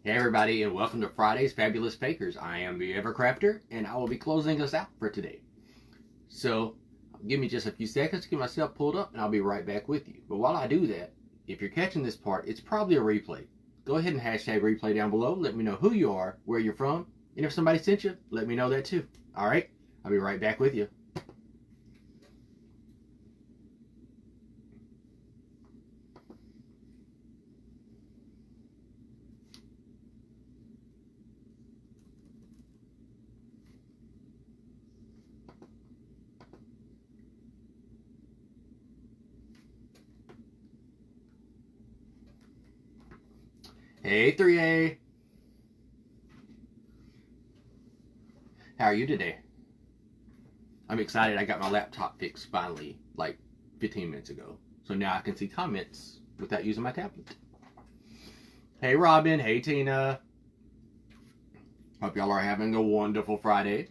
Hey everybody, and welcome to Friday's Fabulous Fakers. I am the Evercrafter, and I will be closing us out for today. So, give me just a few seconds to get myself pulled up, and I'll be right back with you. But while I do that, if you're catching this part, it's probably a replay. Go ahead and hashtag replay down below. Let me know who you are, where you're from, and if somebody sent you, let me know that too. Alright, I'll be right back with you. Hey 3A! How are you today? I'm excited I got my laptop fixed finally, like 15 minutes ago. So now I can see comments without using my tablet. Hey Robin, hey Tina. Hope y'all are having a wonderful Friday.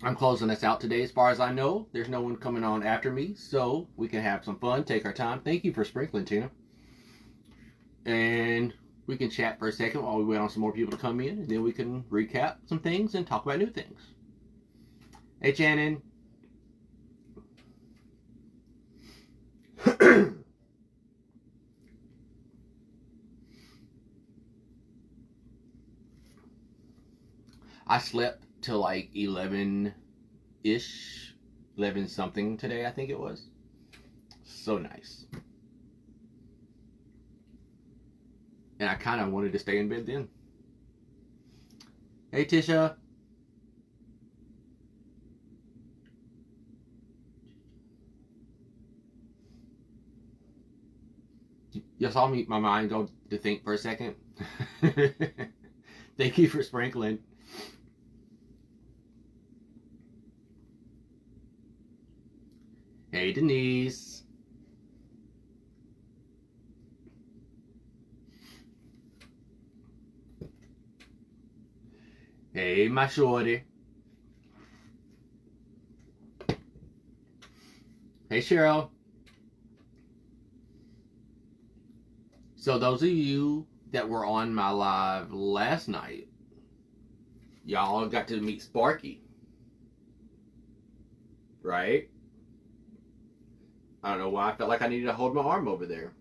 I'm closing us out today as far as I know. There's no one coming on after me, so we can have some fun, take our time. Thank you for sprinkling, Tina. And we can chat for a second while we wait on some more people to come in, and then we can recap some things and talk about new things. Hey, Shannon. I slept till like 11-ish, 11 something today, I think it was. So nice. And I kind of wanted to stay in bed then. Hey, Tisha. You saw my mind go to think for a second. Thank you for sprinkling. Hey, Denise. Hey, my shorty. Hey, Cheryl. So those of you that were on my live last night, y'all got to meet Sparky. Right? I don't know why I felt like I needed to hold my arm over there.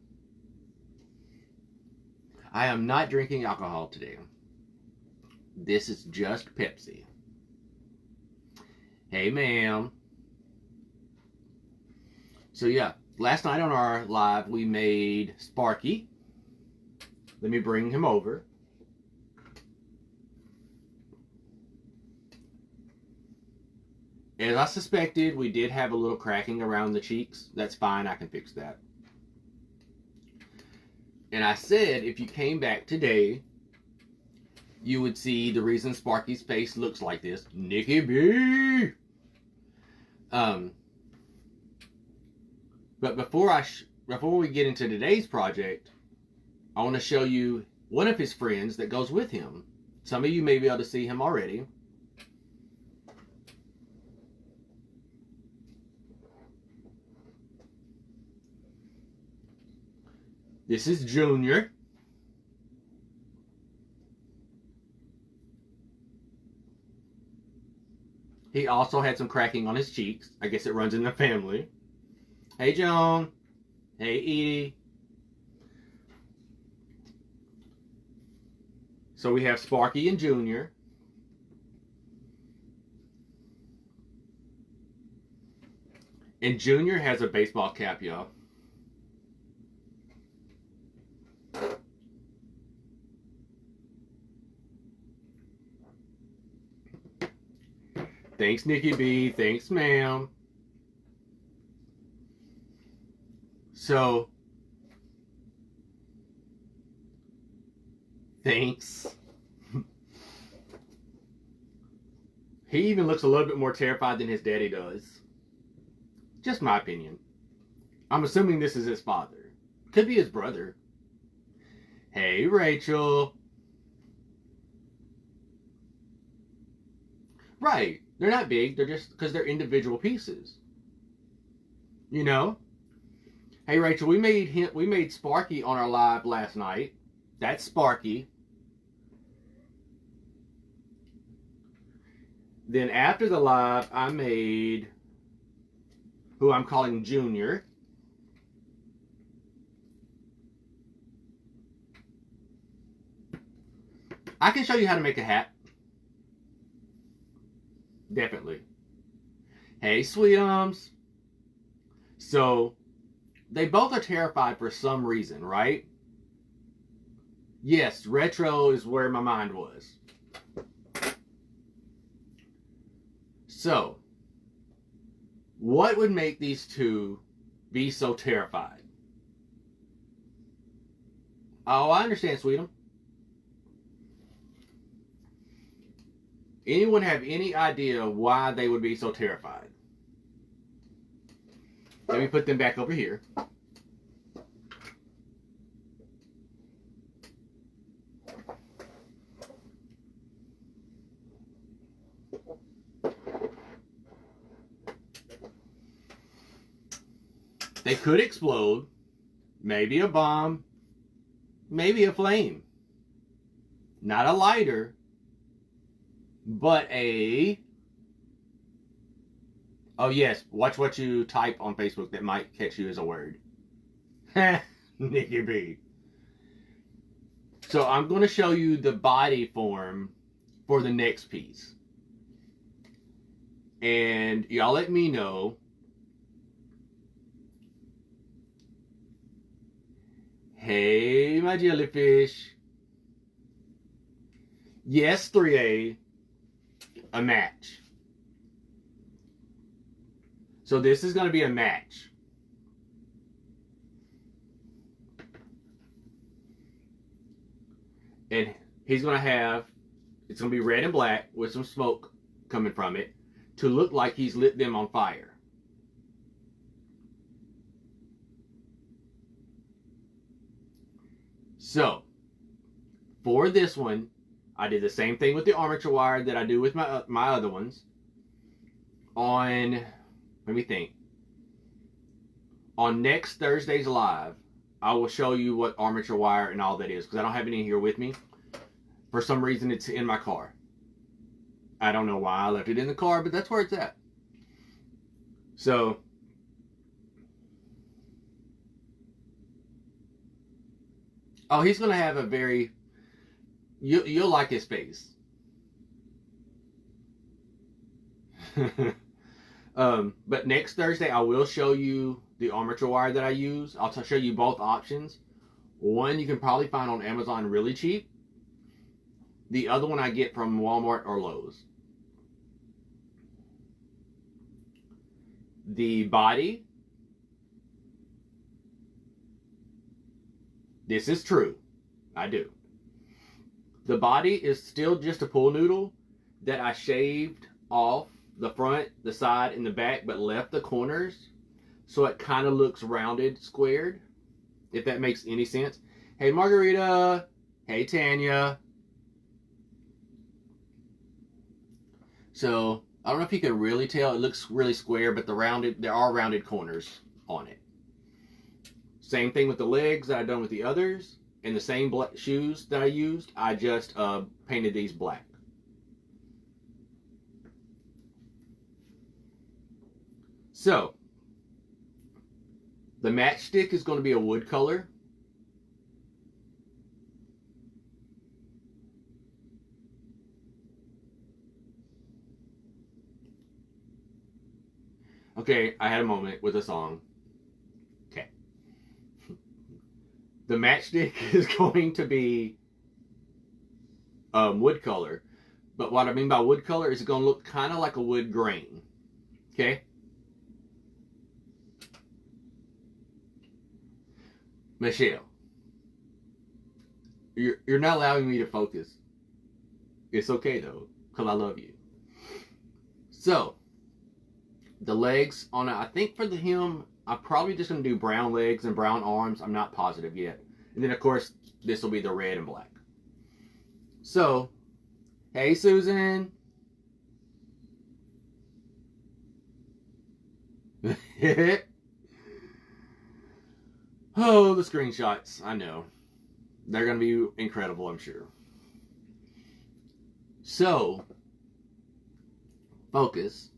I am not drinking alcohol today. This is just Pepsi. Hey, ma'am. So yeah, last night on our live, we made Sparky. Let me bring him over. As I suspected, we did have a little cracking around the cheeks. That's fine, I can fix that. And I said if you came back today, you would see the reason Sparky's face looks like this. Nikki B! But before we get into today's project, I want to show you one of his friends that goes with him. Some of you may be able to see him already. This is Junior. He also had some cracking on his cheeks. I guess it runs in the family. Hey, Joan. Hey, Edie. So we have Sparky and Junior. And Junior has a baseball cap, y'all. Thanks, Nikki B. Thanks, ma'am. So, thanks. He even looks a little bit more terrified than his daddy does. Just my opinion. I'm assuming this is his father. Could be his brother. Hey, Rachel. Right. They're not big. They're just because they're individual pieces. You know? Hey Rachel, we made Sparky on our live last night. That's Sparky. Then after the live, I made who I'm calling Junior. I can show you how to make a hat. Definitely. Hey, Sweetums. So, they both are terrified for some reason, right? Yes, retro is where my mind was. So, what would make these two be so terrified? Oh, I understand, Sweetum. Anyone have any idea why they would be so terrified? Let me put them back over here. They could explode. Maybe a bomb. Maybe a flame. Not a lighter, but a... Oh yes, watch what you type on Facebook that might catch you as a word. Nikki B. So I'm going to show you the body form for the next piece. And y'all let me know. Hey, my jellyfish. Yes, 3A. A match. So this is going to be a match. And he's going to have, it's going to be red and black with some smoke coming from it to look like he's lit them on fire. So, for this one, I did the same thing with the armature wire that I do with my other ones. On, let me think. On next Thursday's live, I will show you what armature wire and all that is, because I don't have any here with me. For some reason, it's in my car. I don't know why I left it in the car, but that's where it's at. So, oh, he's going to have a very, you'll like his face. But next Thursday, I will show you the armature wire that I use. I'll show you both options. One you can probably find on Amazon really cheap. The other one I get from Walmart or Lowe's. The body. This is true. I do. The body is still just a pool noodle that I shaved off the front, the side, and the back, but left the corners so it kind of looks rounded, squared, if that makes any sense. Hey, Margarita. Hey, Tanya. So, I don't know if you can really tell. It looks really square, but there are rounded corners on it. Same thing with the legs that I've done with the others. And the same shoes that I used, I just painted these black. So, the matchstick is going to be a wood color. Okay, I had a moment with a song. Okay. The matchstick is going to be wood color. But what I mean by wood color is it's going to look kind of like a wood grain. Okay? Michelle, you're not allowing me to focus. It's okay though, because I love you. So, the legs on it, I think for him, I'm probably just going to do brown legs and brown arms. I'm not positive yet. And then, of course, this will be the red and black. So, hey, Susan. Oh, the screenshots. I know. They're going to be incredible, I'm sure. So, focus.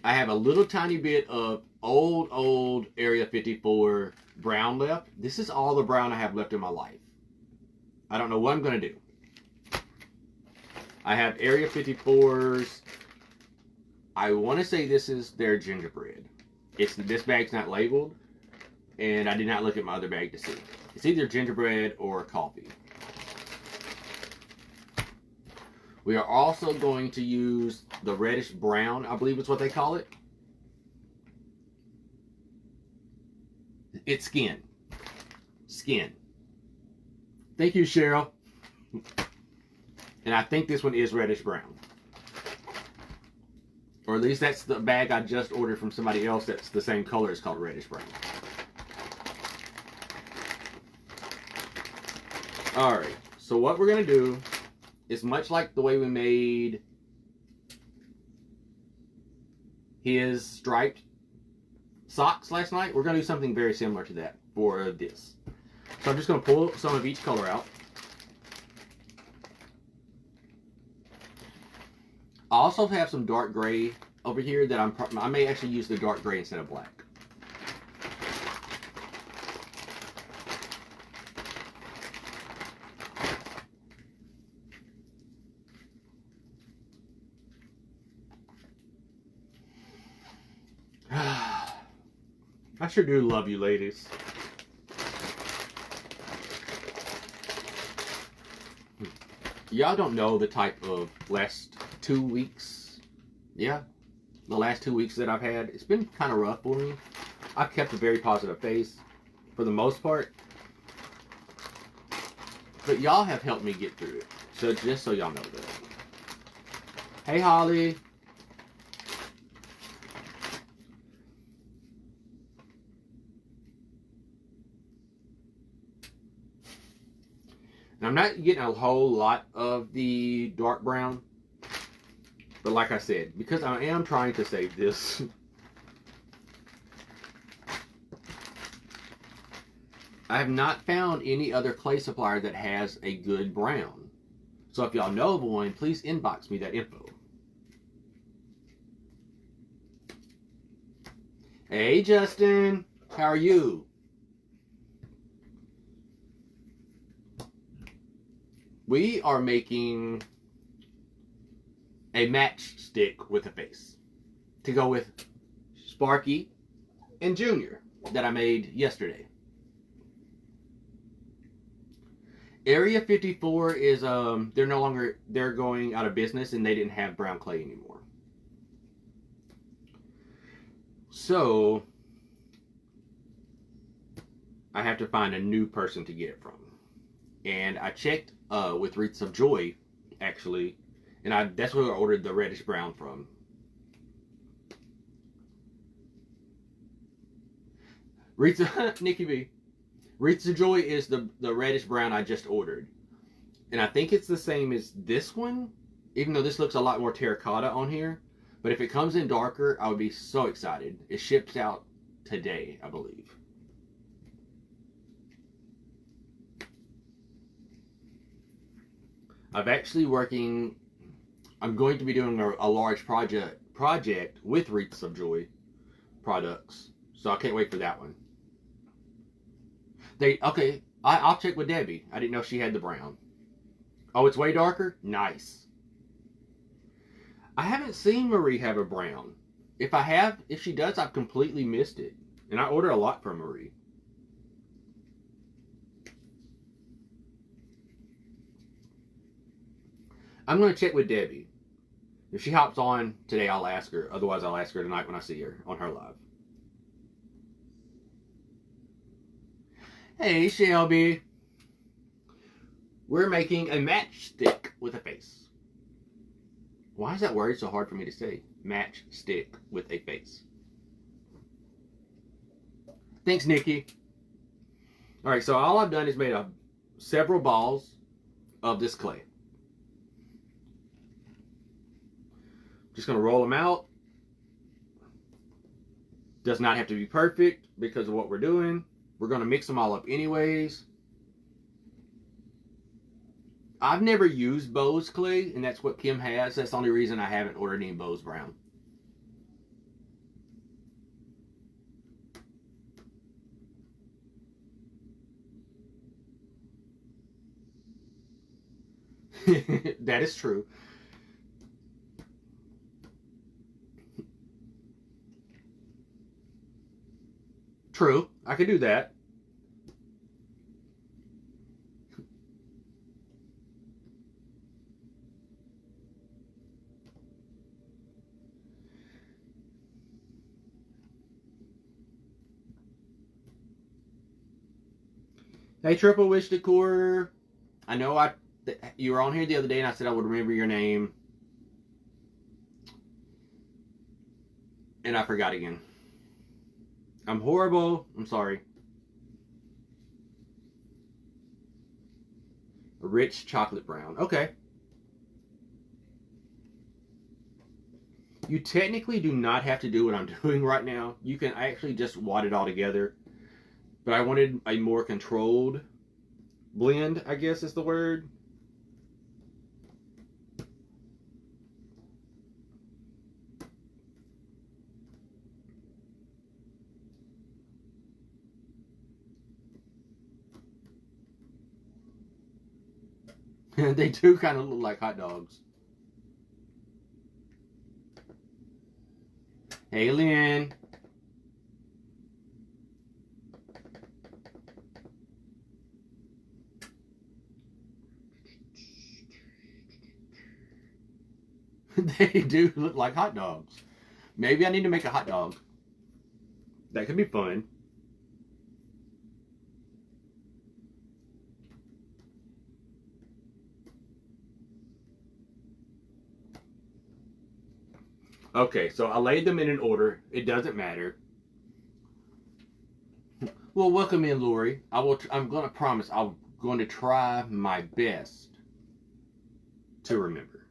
I have a little tiny bit of old Area 54 brown left. This is all the brown I have left in my life. I don't know what I'm going to do. I have Area 54's. I want to say this is their gingerbread. This bag's not labeled, and I did not look at my other bag to see. It's either gingerbread or coffee. We are also going to use the reddish brown, I believe is what they call it. It's skin. Skin. Thank you, Cheryl. And I think this one is reddish brown. Or at least that's the bag I just ordered from somebody else that's the same color. It's called reddish brown. Alright, so what we're going to do is much like the way we made his striped socks last night, we're going to do something very similar to that for this. So I'm just going to pull some of each color out. I also have some dark gray over here that I may actually use the dark gray instead of black. I sure do love you, ladies. Y'all don't know the type of last 2 weeks. Yeah, the last 2 weeks that I've had. It's been kind of rough for me. I've kept a very positive face for the most part. But y'all have helped me get through it. So just so y'all know that. Hey, Holly. And I'm not getting a whole lot of the dark brown. But like I said, because I am trying to save this, I have not found any other clay supplier that has a good brown. So if y'all know of one, please inbox me that info. Hey, Justin. How are you? We are making a matchstick with a face to go with Sparky and Junior that I made yesterday. Area 54 is they're going out of business and they didn't have brown clay anymore. So I have to find a new person to get it from. And I checked with Wreaths of Joy, actually, and that's where I ordered the reddish brown from. Nikki B. Wreaths of Joy is the reddish brown I just ordered. And I think it's the same as this one, even though this looks a lot more terracotta on here. But if it comes in darker, I would be so excited. It ships out today, I believe. I'm going to be doing a large project with Wreaths of Joy products. So I can't wait for that one. I'll check with Debbie. I didn't know she had the brown. Oh, it's way darker? Nice. I haven't seen Marie have a brown. If she does, I've completely missed it. And I order a lot from Marie. I'm going to check with Debbie. If she hops on today, I'll ask her. Otherwise, I'll ask her tonight when I see her on her live. Hey, Shelby. We're making a matchstick with a face. Why is that word so hard for me to say? Matchstick with a face. Thanks, Nikki. Alright, so all I've done is made several balls of this clay. Just going to roll them out. Does not have to be perfect because of what we're doing. We're going to mix them all up anyways. I've never used Bose clay, and that's what Kim has. That's the only reason I haven't ordered any Bose brown. That is true. True. I could do that. Hey, Triple Wish Decor. I know you were on here the other day and I said I would remember your name. And I forgot again. I'm horrible. I'm sorry. A rich chocolate brown. Okay. You technically do not have to do what I'm doing right now. You can actually just wad it all together. But I wanted a more controlled blend, I guess is the word. They do kind of look like hot dogs. Hey, Lynn. They do look like hot dogs. Maybe I need to make a hot dog. That could be fun. Okay, so I laid them in an order. It doesn't matter. Well, welcome in, Lori. I'm going to promise I'm going to try my best to remember.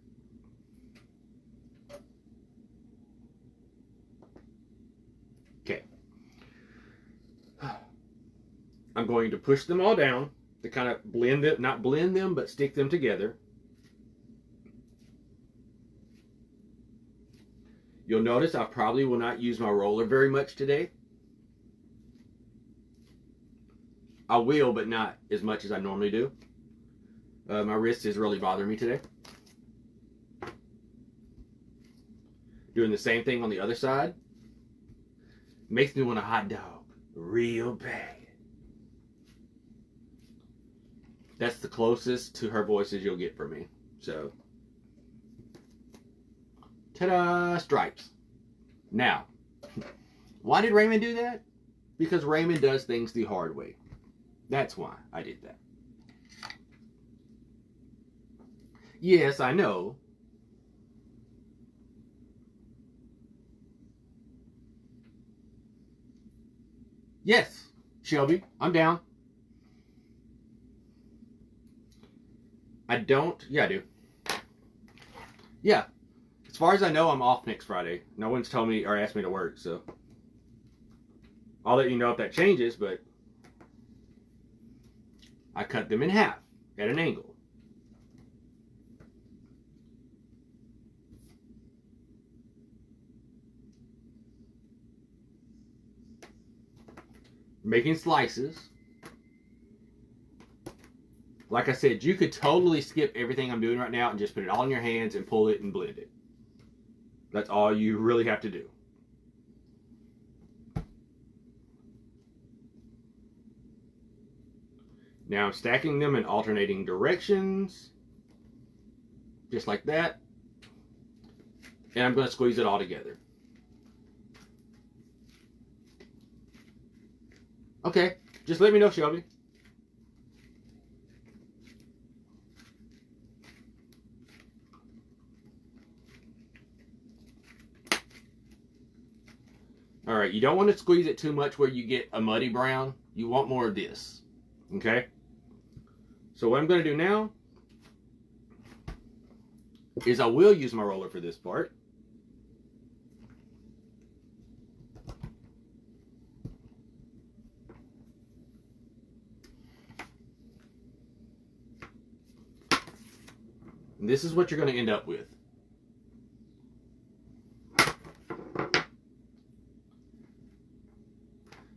Okay. I'm going to push them all down to kind of blend it, not blend them, but stick them together. You'll notice I probably will not use my roller very much today. I will, but not as much as I normally do. My wrist is really bothering me today. Doing the same thing on the other side. Makes me want a hot dog real bad. That's the closest to her voices you'll get from me. So, ta-da! Stripes. Now, why did Raymond do that? Because Raymond does things the hard way. That's why I did that. Yes, I know. Yes, Shelby, I'm down. I don't. Yeah, I do. Yeah. As far as I know, I'm off next Friday. No one's told me or asked me to work, so I'll let you know if that changes, but I cut them in half at an angle. Making slices. Like I said, you could totally skip everything I'm doing right now and just put it all in your hands and pull it and blend it. That's all you really have to do. Now I'm stacking them in alternating directions. Just like that. And I'm going to squeeze it all together. Okay, just let me know, Shelby. All right, you don't want to squeeze it too much where you get a muddy brown. You want more of this, okay? So what I'm going to do now is I will use my roller for this part. And this is what you're going to end up with.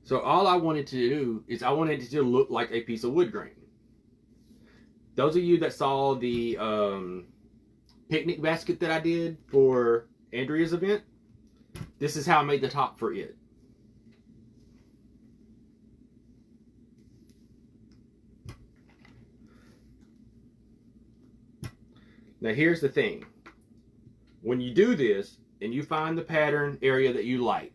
So all I wanted to do is I wanted it to look like a piece of wood grain. Those of you that saw the picnic basket that I did for Andrea's event, this is how I made the top for it. Now here's the thing. When you do this and you find the pattern area that you like,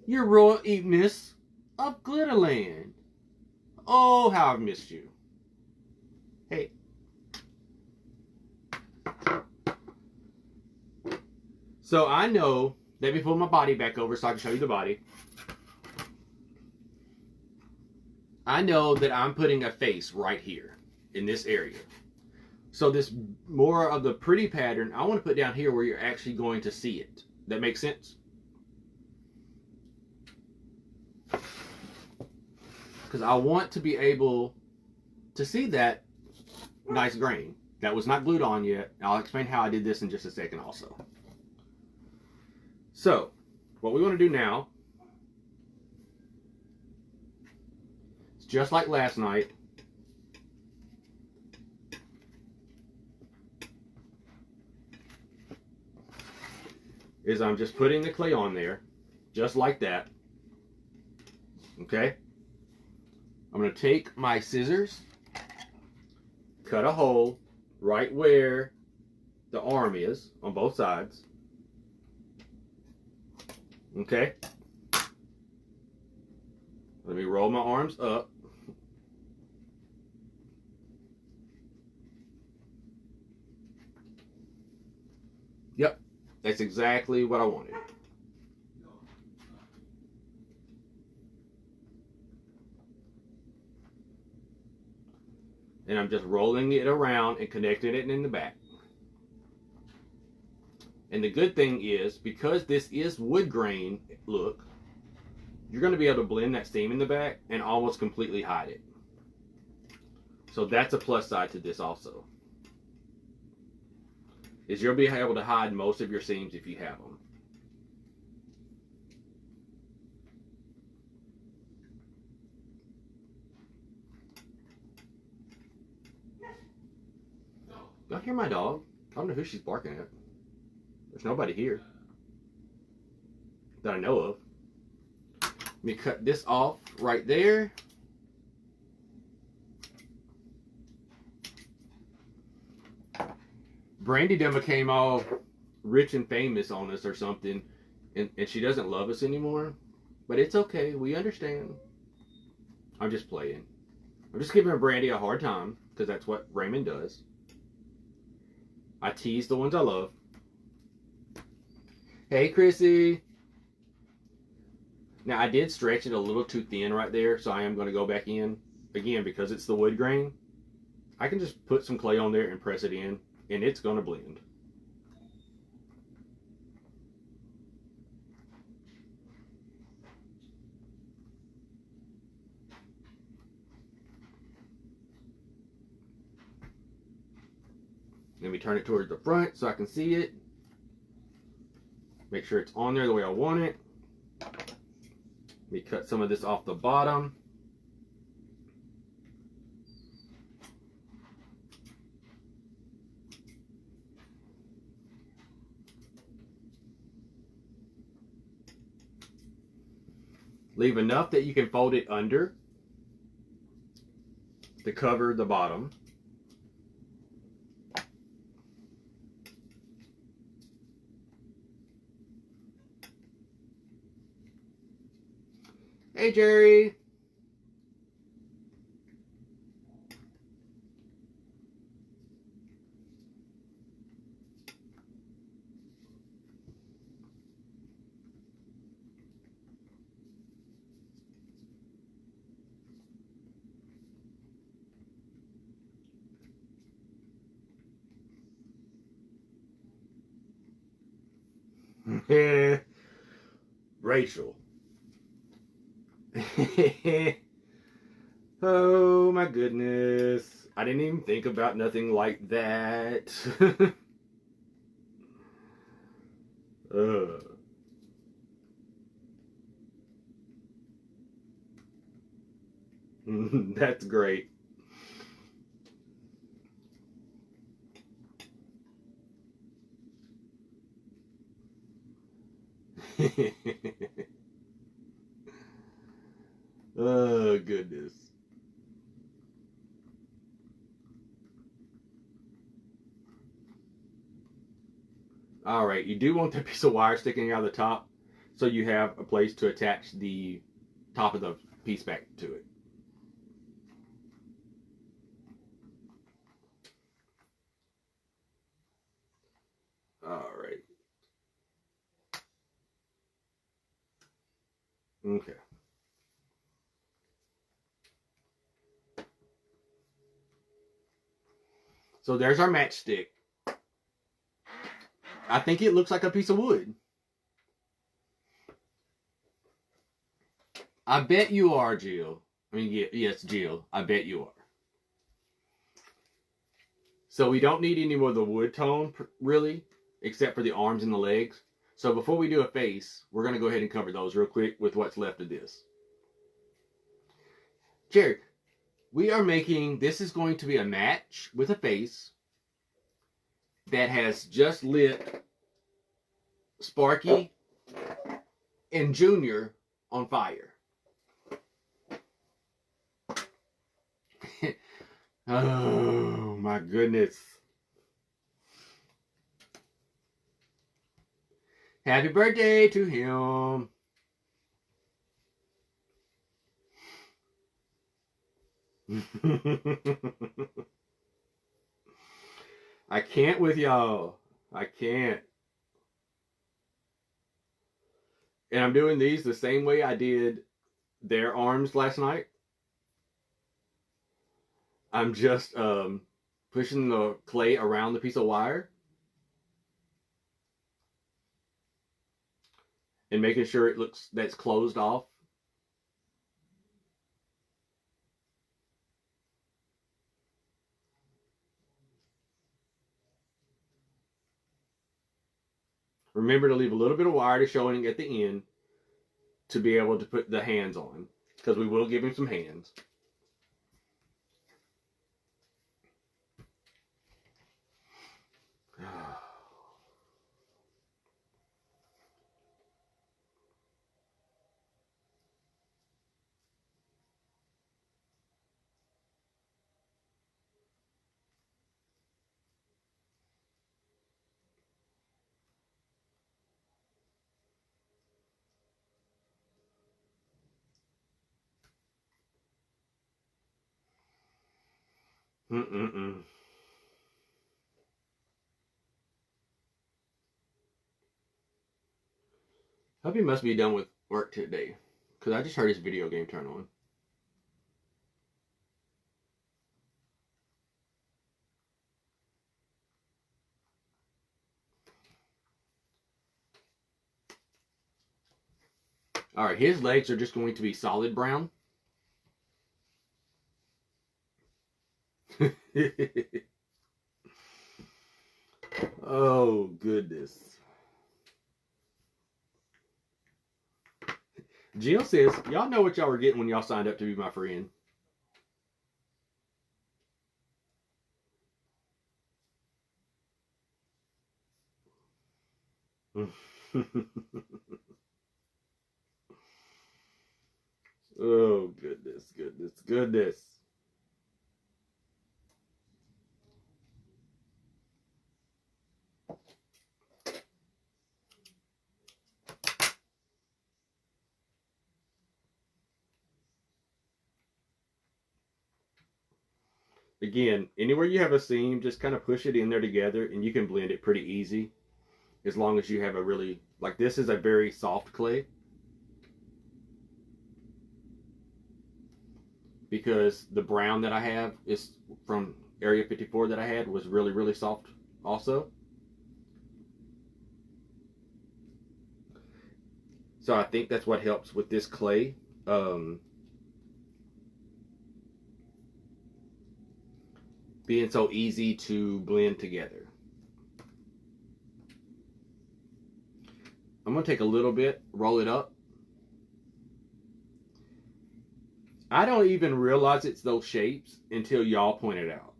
your royal eveness of Glitterland. Oh, how I've missed you. Hey. So I know, let me pull my body back over so I can show you the body. I know that I'm putting a face right here in this area. So this more of the pretty pattern, I want to put down here where you're actually going to see it. That makes sense? Because I want to be able to see that nice grain that was not glued on yet. I'll explain how I did this in just a second also. So, what we want to do now is just like last night. Is I'm just putting the clay on there, just like that. Okay? I'm going to take my scissors, cut a hole right where the arm is on both sides. Okay? Let me roll my arms up. Yep, that's exactly what I wanted. And I'm just rolling it around and connecting it in the back. And the good thing is, because this is wood grain look, you're going to be able to blend that seam in the back and almost completely hide it. So that's a plus side to this also. Is you'll be able to hide most of your seams if you have them. Y'all hear my dog? I don't know who she's barking at. There's nobody here that I know of. Let me cut this off right there. Brandy done became all rich and famous on us or something, and she doesn't love us anymore. But it's okay. We understand. I'm just playing. I'm just giving Brandy a hard time because that's what Raymond does. I tease the ones I love. Hey, Chrissy. Now, I did stretch it a little too thin right there, so I am going to go back in. Again, because it's the wood grain, I can just put some clay on there and press it in, and it's going to blend. Let me turn it towards the front so I can see it. Make sure it's on there the way I want it. Let me cut some of this off the bottom. Leave enough that you can fold it under to cover the bottom. Hey, Jerry. Rachel. Oh my goodness. I didn't even think about nothing like that. That's great. Oh, goodness. All right, you do want that piece of wire sticking out of the top so you have a place to attach the top of the piece back to it. All right. Okay. So there's our matchstick. I think it looks like a piece of wood. I bet you are, Jill. I mean, yes, Jill. I bet you are. So we don't need any more of the wood tone, really, except for the arms and the legs. So before we do a face, we're going to go ahead and cover those real quick with what's left of this. Jared, we are making, this is going to be a match with a face that has just lit Sparky and Junior on fire. Oh my goodness. Happy birthday to him. I can't with y'all. I can't. And I'm doing these the same way I did their arms last night. I'm just pushing the clay around the piece of wire and making sure it looks that's closed off. Remember to leave a little bit of wire to showing at the end to be able to put the hands on, because we will give him some hands. Hope he must be done with work today, because I just heard his video game turn on. All right, his legs are just going to be solid brown. Oh, goodness. Jill says, y'all know what y'all were getting when y'all signed up to be my friend. Oh, goodness, goodness, goodness. Again, anywhere you have a seam, just kind of push it in there together and you can blend it pretty easy. As long as you have a really, like this is a very soft clay. Because the brown that I have is from Area 54 that I had was really, really soft also. So I think that's what helps with this clay. being so easy to blend together. I'm going to take a little bit, roll it up. I don't even realize it's those shapes until y'all point it out.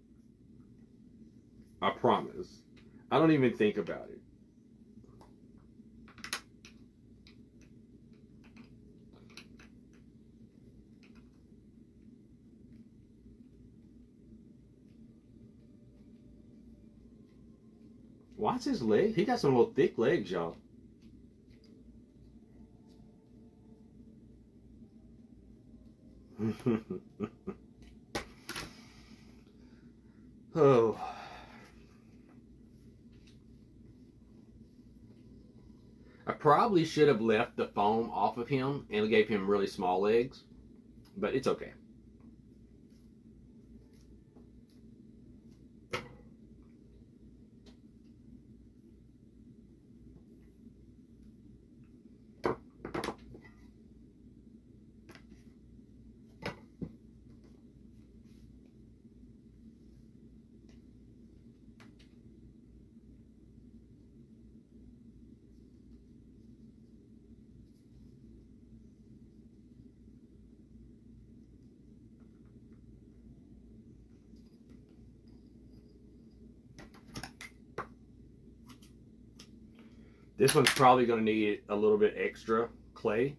I promise. I don't even think about it. Watch his leg. He got some little thick legs, y'all. Oh. I probably should have left the foam off of him and gave him really small legs, but it's okay. This one's probably going to need a little bit extra clay.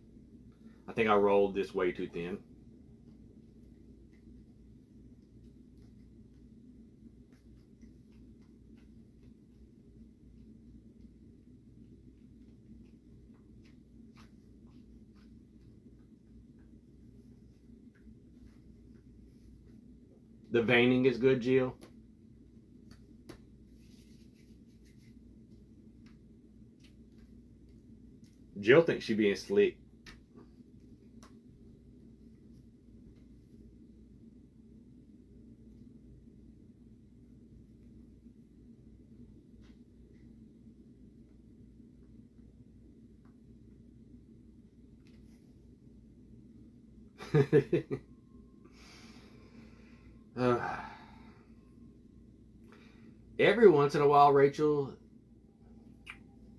I think I rolled this way too thin. The veining is good, Jill. Jill thinks she's being slick. Every once in a while, Rachel,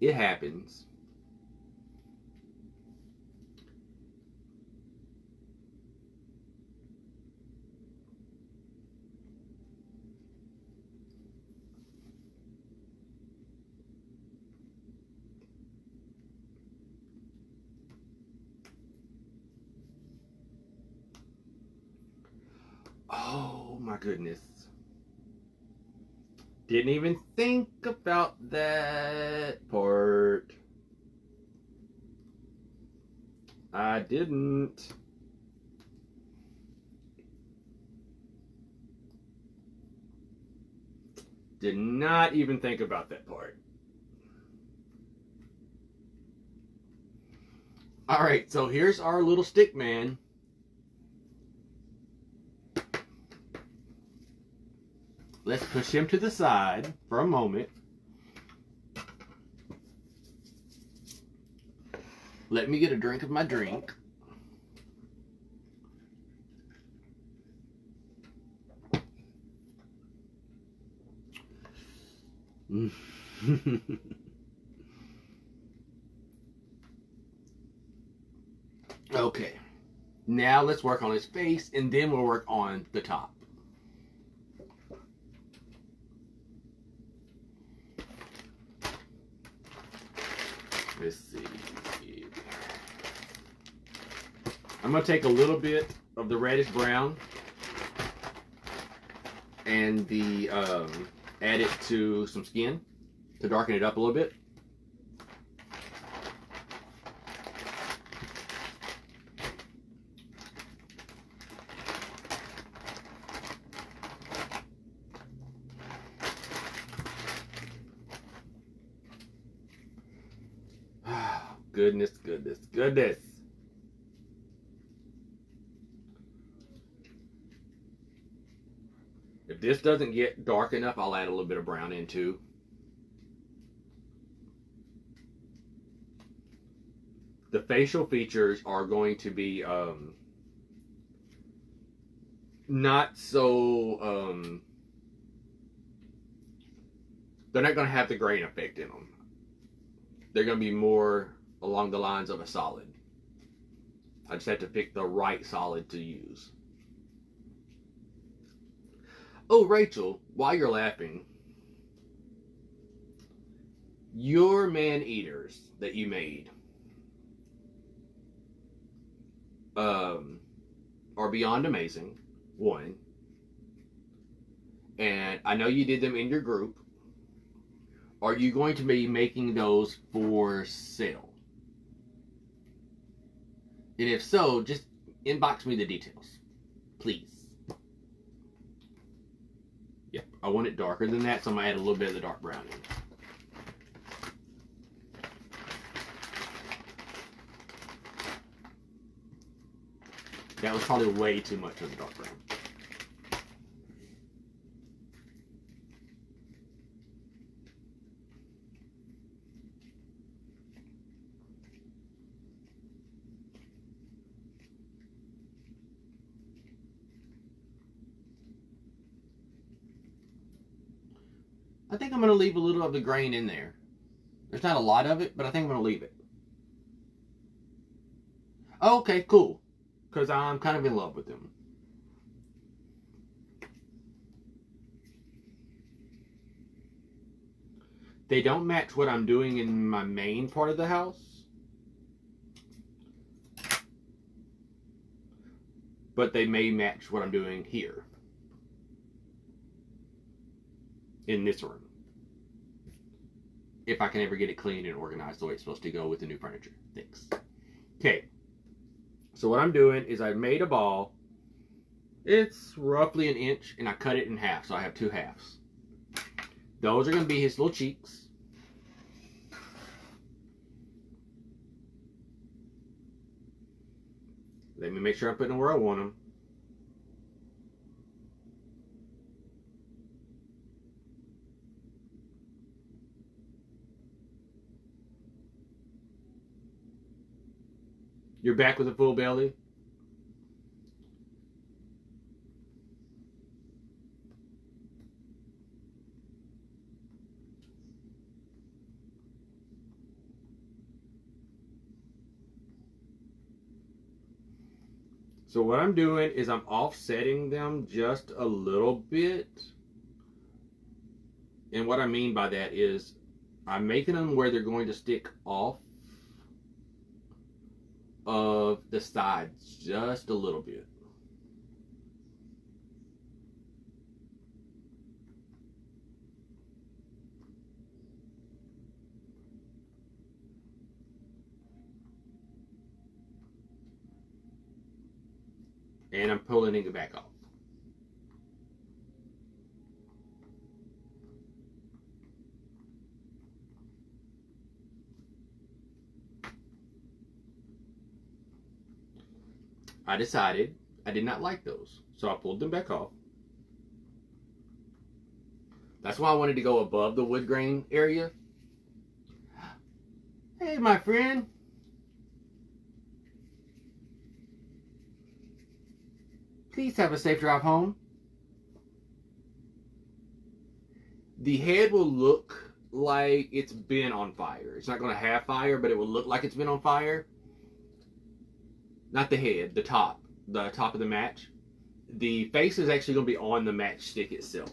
it happens. Oh my goodness. Didn't even think about that part. I didn't. Did not even think about that part. Alright, so here's our little stick man. Let's push him to the side for a moment. Let me get a drink of my drink. Okay. Now let's work on his face and then we'll work on the top. Let's see. I'm going to take a little bit of the reddish brown and add it to some skin to darken it up a little bit. Goodness, goodness, goodness. If this doesn't get dark enough, I'll add a little bit of brown in too. The facial features are going to be not so they're not going to have the grain effect in them. They're going to be more along the lines of a solid. I just have to pick the right solid to use. Oh, Rachel, while you're laughing, your man-eaters that you made are beyond amazing, one. And I know you did them in your group. Are you going to be making those for sale? And if so, just inbox me the details, please. Yep, I want it darker than that, so I'm going to add a little bit of the dark brown in. That was probably way too much of the dark brown. I think I'm going to leave a little of the grain in there. There's not a lot of it, but I think I'm going to leave it. Okay, cool. Because I'm kind of in love with them. They don't match what I'm doing in my main part of the house. But they may match what I'm doing here. In this room. If I can ever get it clean and organized the way it's supposed to go with the new furniture. Thanks. Okay. So what I'm doing is I made a ball. It's roughly an inch and I cut it in half. So I have two halves. Those are going to be his little cheeks. Let me make sure I'm putting them where I want them. You're back with a full belly. So what I'm doing is I'm offsetting them just a little bit. And what I mean by that is I'm making them where they're going to stick off of the sides just a little bit. And I'm pulling it back off. I decided I did not like those, so I pulled them back off. That's why I wanted to go above the wood grain area. Hey, my friend. Please have a safe drive home. The head will look like it's been on fire. It's not going to have fire, but it will look like it's been on fire. Not the head, the top of the match. The face is actually going to be on the matchstick itself.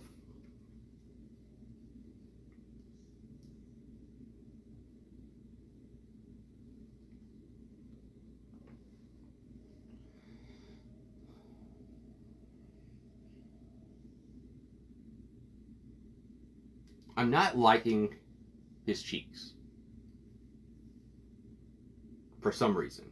I'm not liking his cheeks for some reason.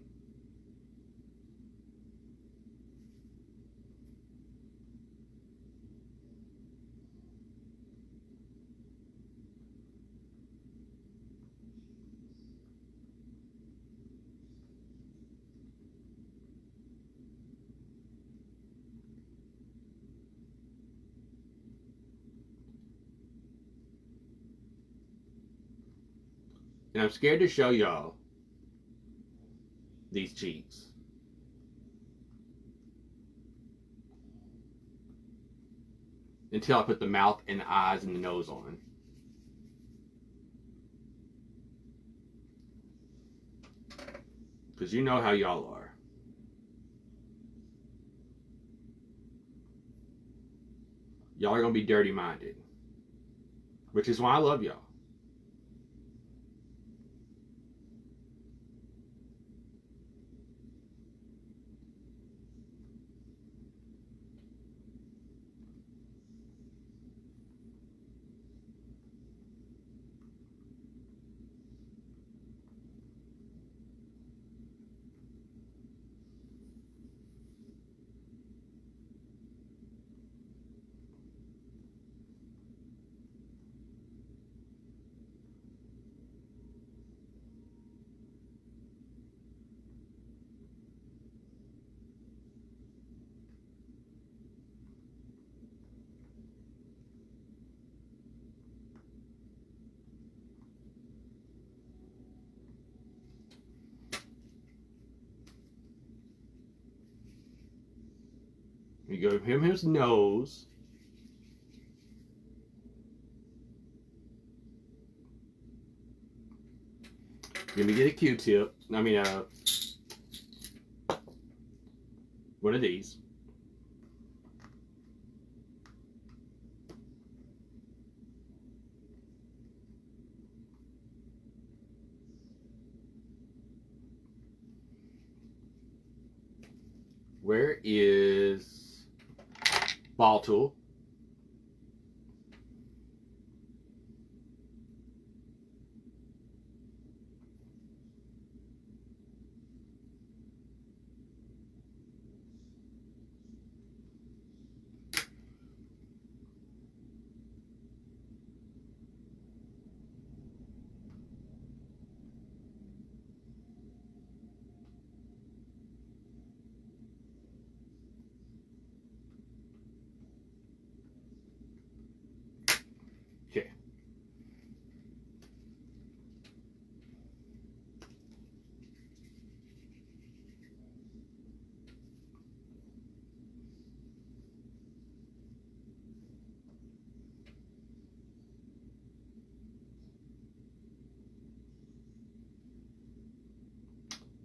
And I'm scared to show y'all these cheeks. Until I put the mouth and the eyes and the nose on. Because you know how y'all are. Y'all are going to be dirty-minded. Which is why I love y'all. You give him his nose. Let me get a Q-tip. I mean, one of these. Where is ball tool? Okay.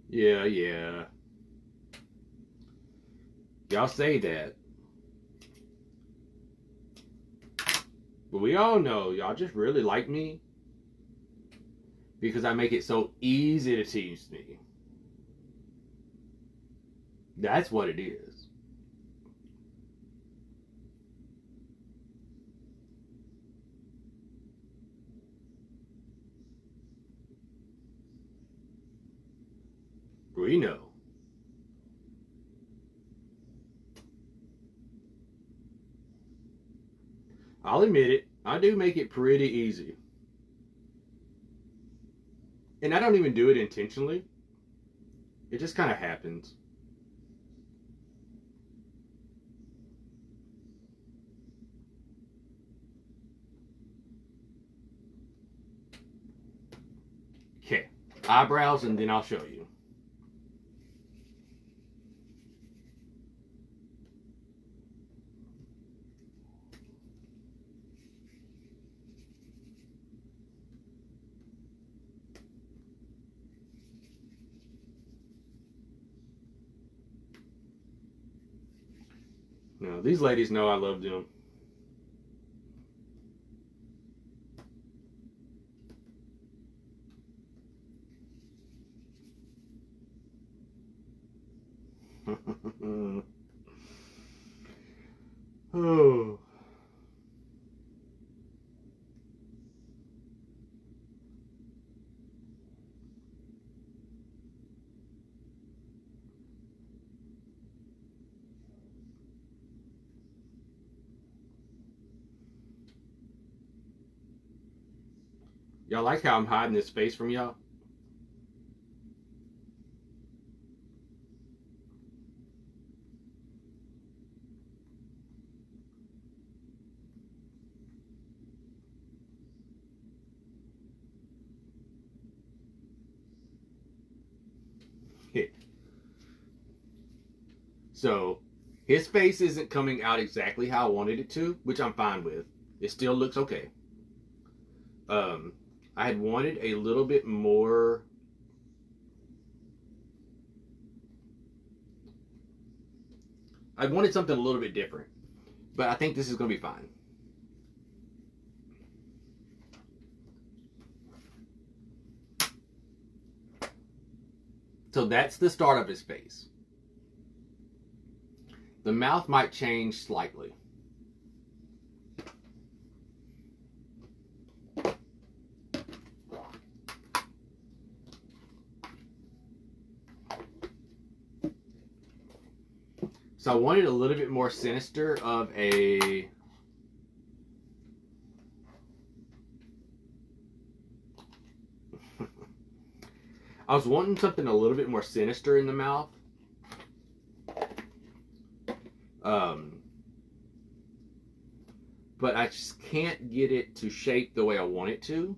Yeah. Y'all say that. But we all know y'all just really like me because I make it so easy to tease me. That's what it is. We know. I'll admit it, I do make it pretty easy. And I don't even do it intentionally. It just kind of happens. Okay, eyebrows and then I'll show you. Now, these ladies know I love them. Oh. Y'all like how I'm hiding this face from y'all? So, his face isn't coming out exactly how I wanted it to, which I'm fine with. It still looks okay. I had wanted a little bit more I wanted something a little bit different, but I think this is going to be fine. So that's the start of his face. The mouth might change slightly. So I wanted a little bit more sinister of a I was wanting something a little bit more sinister in the mouth. But I just can't get it to shape the way I want it to.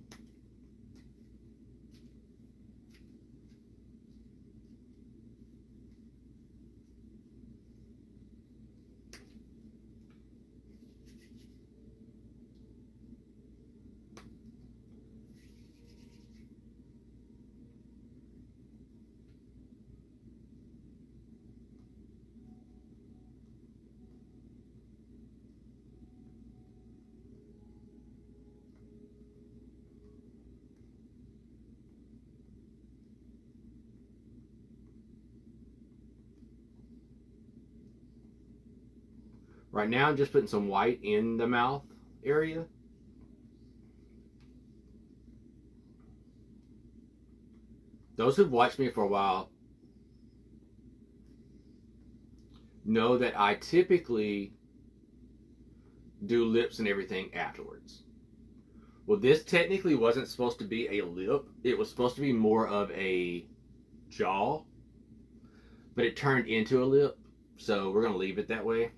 Right now I'm just putting some white in the mouth area. Those who've watched me for a while know that I typically do lips and everything afterwards. Well, this technically wasn't supposed to be a lip. It was supposed to be more of a jaw, but it turned into a lip, so we're going to leave it that way.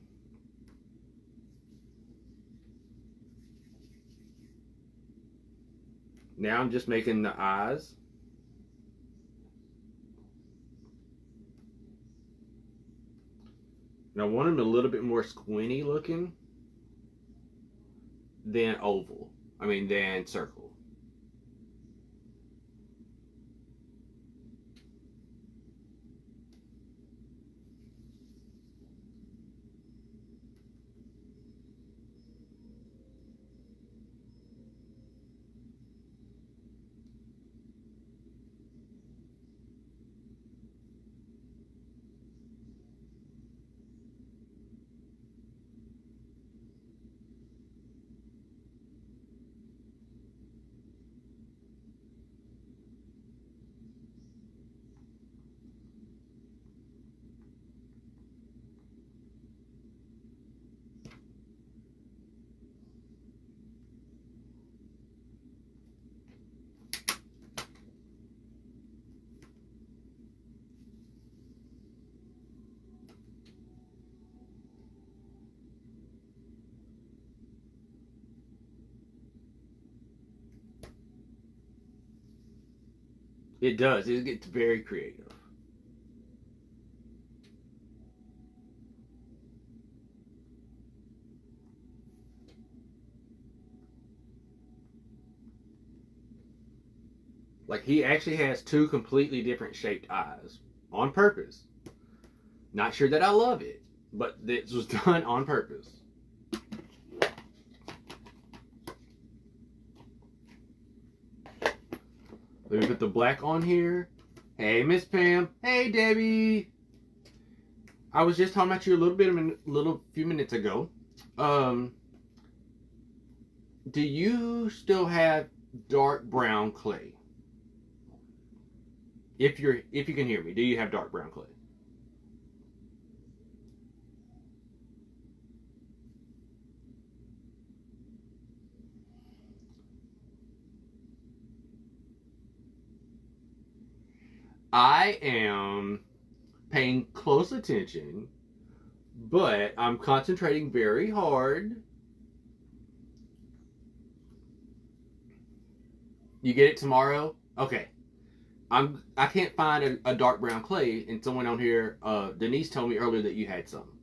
Now I'm just making the eyes. And I want them a little bit more squinty looking than oval. Than circle. It does. It gets very creative. Like, he actually has two completely different shaped eyes on purpose. Not sure that I love it, but this was done on purpose. Let me put the black on here. Hey, Miss Pam. Hey, Debbie. I was just talking about you a few minutes ago. Do you still have dark brown clay? If you can hear me, do you have dark brown clay? I am paying close attention, but I'm concentrating very hard. You get it tomorrow? Okay. I can't find a dark brown clay, and someone on here, Denise told me earlier that you had some.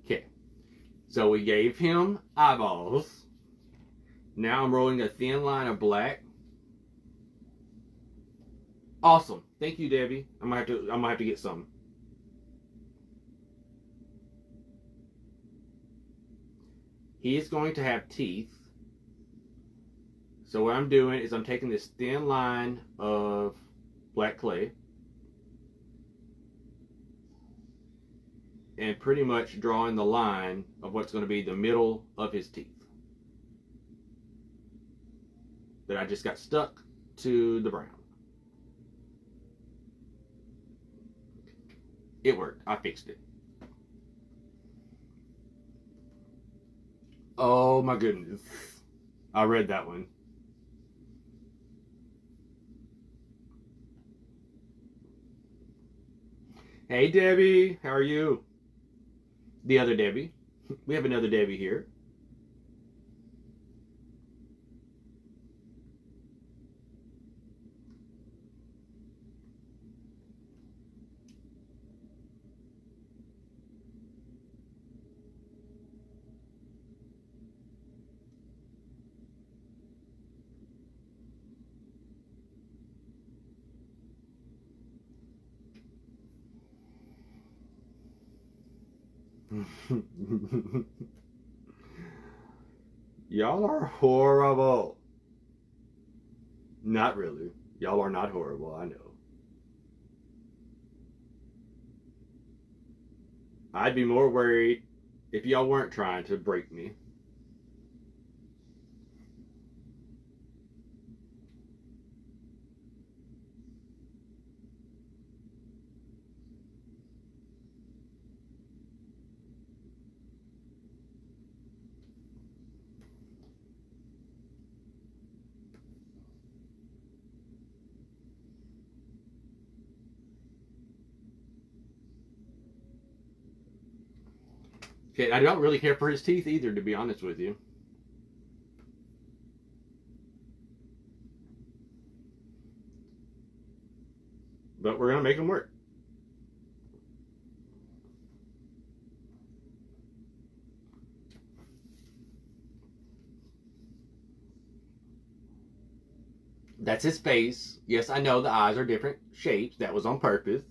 Okay. So we gave him eyeballs. Now I'm rolling a thin line of black. Awesome. Thank you, Debbie. I'm gonna have to get some. He is going to have teeth. So what I'm doing is I'm taking this thin line of black clay and pretty much drawing the line of what's going to be the middle of his teeth that I just got stuck to the brown. It worked. I fixed it. Oh my goodness. I read that one. Hey Debbie, how are you? The other Debbie. We have another Debbie here. Y'all are horrible. Not really. Y'all are not horrible, I know. I'd be more worried if y'all weren't trying to break me. Okay, I don't really care for his teeth either, to be honest with you. But we're going to make them work. That's his face. Yes, I know the eyes are different shapes. That was on purpose.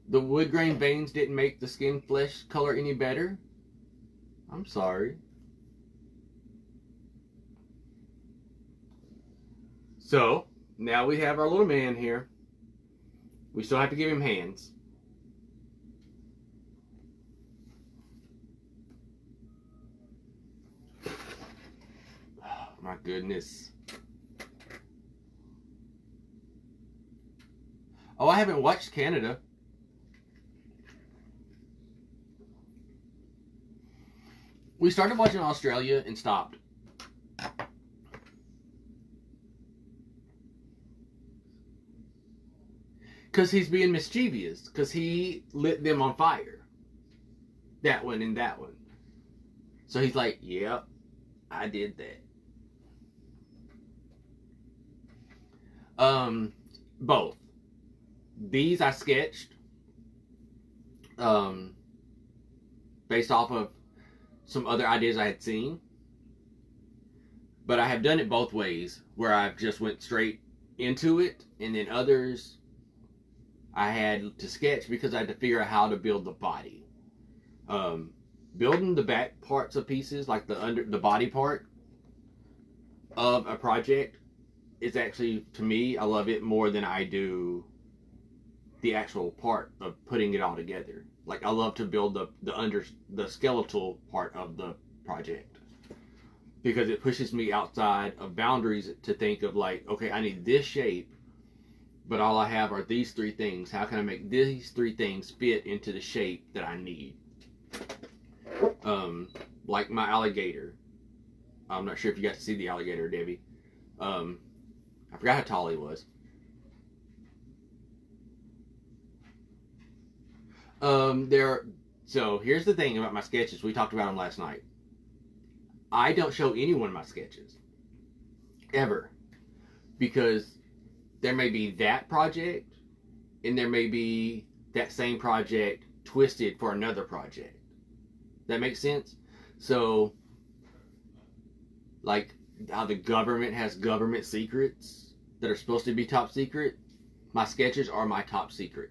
The wood grain veins didn't make the skin flesh color any better? I'm sorry. So, now we have our little man here. We still have to give him hands. Oh, my goodness. Oh, I haven't watched Canada. We started watching Australia and stopped. Because he's being mischievous. Because he lit them on fire. That one and that one. So he's like, yep, I did that. Both. These I sketched. Based off of some other ideas I had seen. But I have done it both ways. Where I've just went straight into it. And then others I had to sketch because I had to figure out how to build the body. Building the back parts of pieces, like the body part of a project, is actually, to me, I love it more than I do the actual part of putting it all together. Like, I love to build the skeletal part of the project because it pushes me outside of boundaries to think of, like, okay, I need this shape, but all I have are these three things. How can I make these three things fit into the shape that I need? Like my alligator. I'm not sure if you got to see the alligator, Debbie. I forgot how tall he was. So here's the thing about my sketches. We talked about them last night. I don't show anyone my sketches. Ever. Because there may be that project, and there may be that same project twisted for another project. That makes sense? So, like how the government has government secrets that are supposed to be top secret, my sketches are my top secret,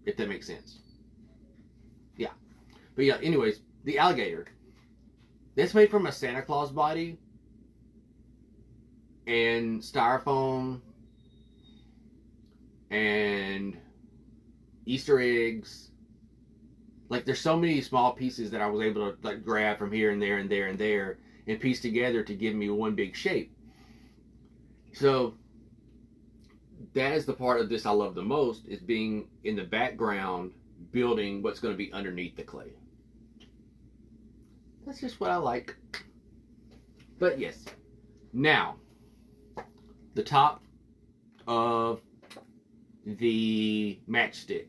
if that makes sense. Yeah. But yeah, anyways, the alligator. That's made from a Santa Claus body and styrofoam and Easter eggs. Like, there's so many small pieces that I was able to like grab from here and there and there and there and piece together to give me one big shape. So that is the part of this I love the most, is being in the background building what's going to be underneath the clay. That's just what I like. But yes, now the top of the matchstick.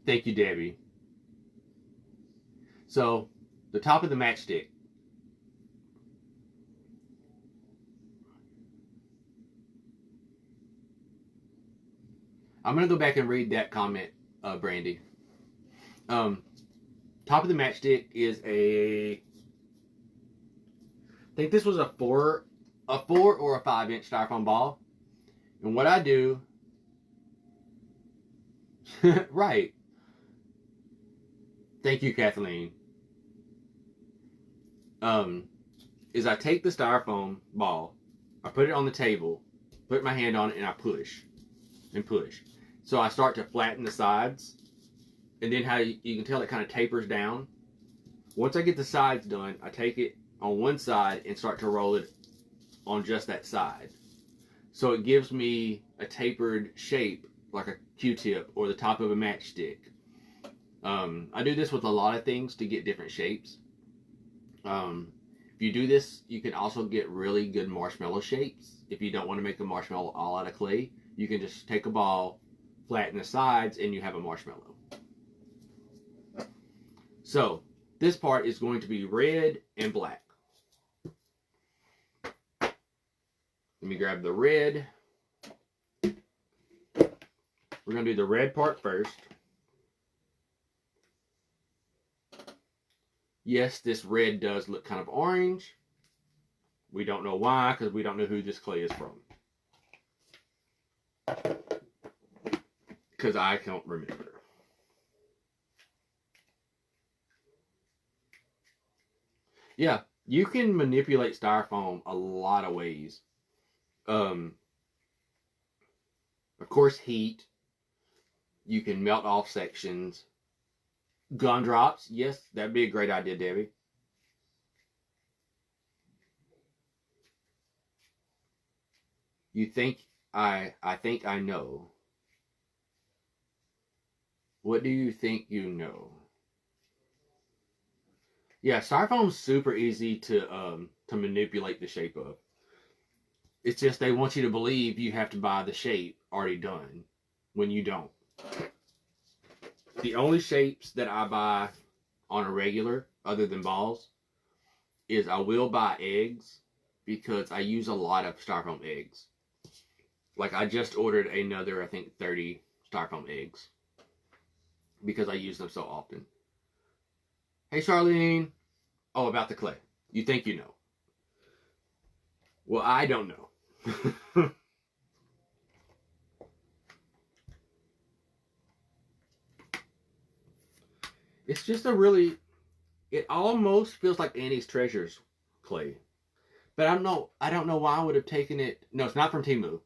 Thank you, Debbie. So, the top of the matchstick. I'm going to go back and read that comment, Brandy. Top of the matchstick is I think this was a 4 or a 5-inch styrofoam ball. And what I do, right. Thank you, Kathleen. Is I take the styrofoam ball, I put it on the table, put my hand on it, and I push and push. So I start to flatten the sides, and then how you can tell it kind of tapers down. Once I get the sides done, I take it on one side and start to roll it on just that side. So it gives me a tapered shape, like a Q-tip or the top of a matchstick. I do this with a lot of things to get different shapes. If you do this, you can also get really good marshmallow shapes. If you don't want to make a marshmallow all out of clay, you can just take a ball, flatten the sides, and you have a marshmallow. So, this part is going to be red and black. Let me grab the red. We're going to do the red part first. Yes, this red does look kind of orange. We don't know why, because we don't know who this clay is from. Because I can't remember. Yeah, you can manipulate styrofoam a lot of ways. Of course, heat. You can melt off sections. Gumdrops, yes, that'd be a great idea, Debbie. You think I think I know. What do you think you know? Yeah, styrofoam's super easy to manipulate the shape of. It's just they want you to believe you have to buy the shape already done when you don't. The only shapes that I buy on a regular, other than balls, is I will buy eggs because I use a lot of styrofoam eggs. Like, I just ordered another, I think, 30 styrofoam eggs because I use them so often. Hey, Charlene. Oh, about the clay. You think you know. Well, I don't know. It's just a really... It almost feels like Annie's Treasures clay. But I don't know why I would have taken it... No, it's not from Temu.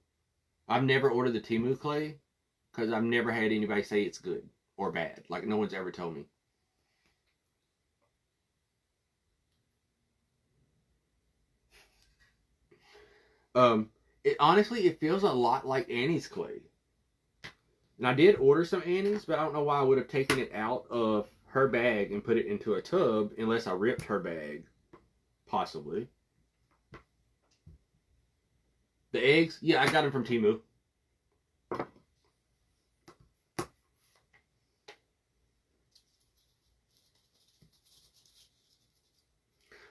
I've never ordered the Temu clay because I've never had anybody say it's good or bad. Like, no one's ever told me. Honestly, it feels a lot like Annie's clay. And I did order some Annie's, but I don't know why I would have taken it out of her bag and put it into a tub unless I ripped her bag. Possibly. The eggs? Yeah, I got them from Temu.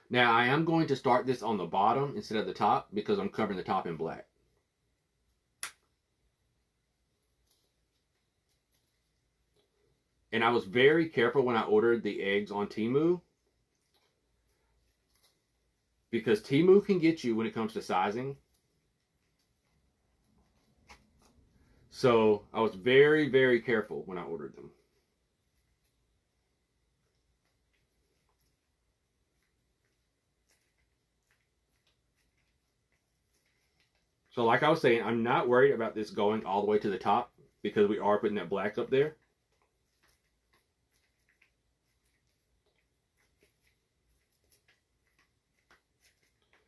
Now I am going to start this on the bottom instead of the top because I'm covering the top in black. And I was very careful when I ordered the eggs on Temu, because Temu can get you when it comes to sizing. So I was very, very careful when I ordered them. So like I was saying, I'm not worried about this going all the way to the top because we are putting that black up there.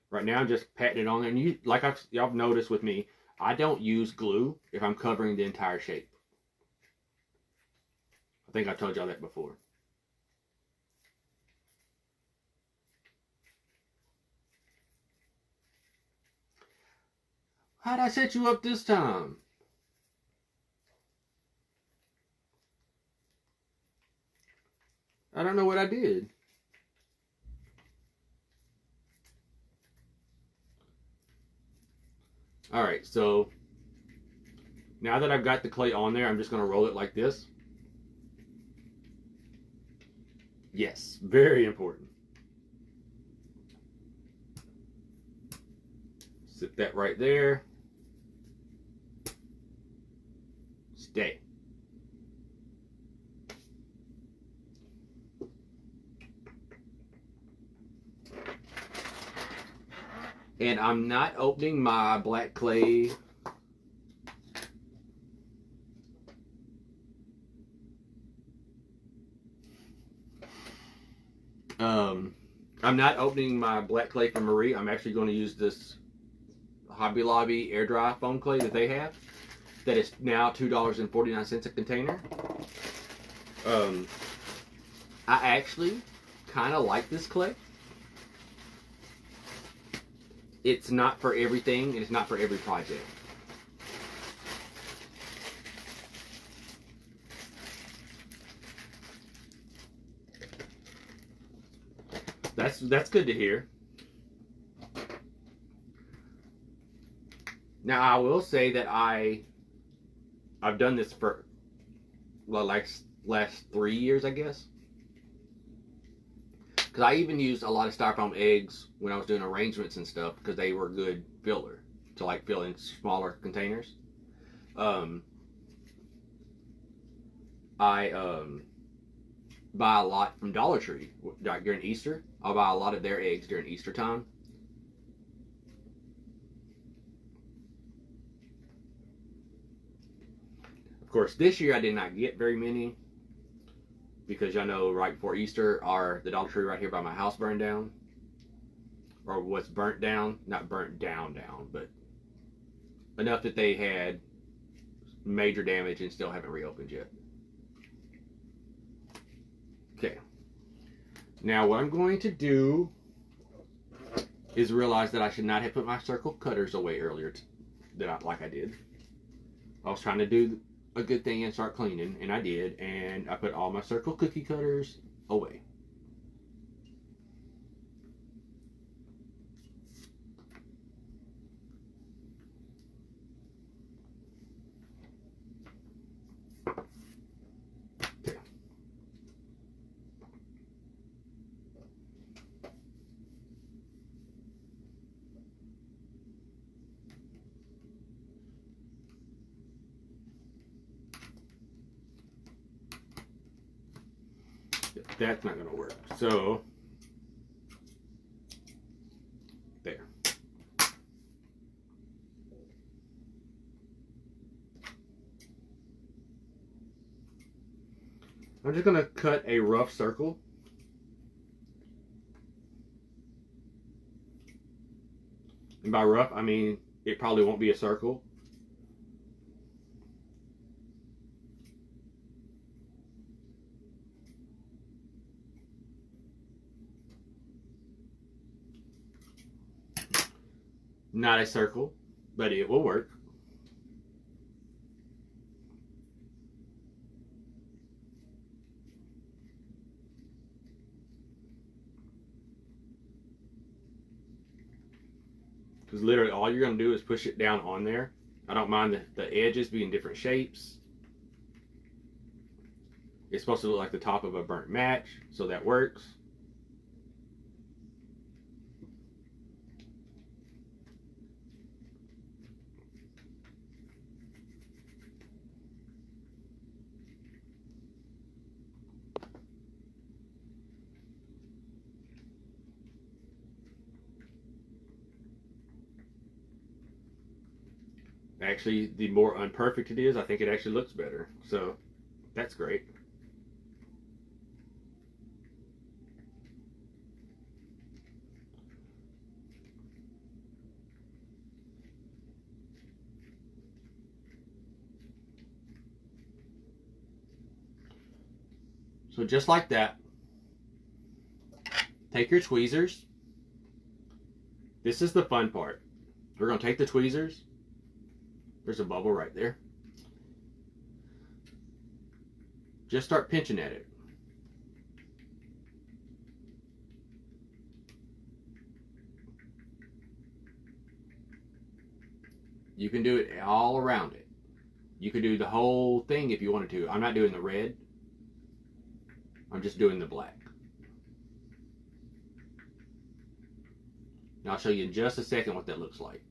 Right now I'm just patting it on there. And you, like y'all have noticed with me, I don't use glue if I'm covering the entire shape. I think I told y'all that before. How'd I set you up this time? I don't know what I did. Alright, so now that I've got the clay on there, I'm just going to roll it like this. Yes, very important. Sit that right there. Stay. And I'm not opening my black clay I'm not opening my black clay from Marie. I'm actually going to use this Hobby Lobby air dry foam clay that they have. That is now $2.49 a container. I actually kind of like this clay. It's not for everything, and it's not for every project. That's good to hear. Now I will say that I've done this for like last 3 years, I guess. Because I even used a lot of styrofoam eggs when I was doing arrangements and stuff because they were good filler to like fill in smaller containers. I buy a lot from Dollar Tree during Easter. I'll buy a lot of their eggs during Easter time. Of course, this year I did not get very many because y'all know right before Easter, the Dollar Tree right here by my house burned down, or was burnt down. Not burnt down, but enough that they had major damage and still haven't reopened yet. Okay. Now what I'm going to do is realize that I should not have put my circle cutters away earlier like I did. I was trying to do a good thing and start cleaning, and I did, and I put all my circle cookie cutters away. Okay. That's not going to work. So, there. I'm just going to cut a rough circle. And by rough, I mean it probably won't be a circle. Not a circle, but it will work. Because literally all you're going to do is push it down on there. I don't mind the edges being different shapes. It's supposed to look like the top of a burnt match, so that works. Actually, the more unperfect it is, I think it actually looks better. So that's great. So just like that, take your tweezers. This is the fun part. We're going to take the tweezers. There's a bubble right there. Just start pinching at it. You can do it all around it. You could do the whole thing if you wanted to. I'm not doing the red. I'm just doing the black. Now I'll show you in just a second what that looks like.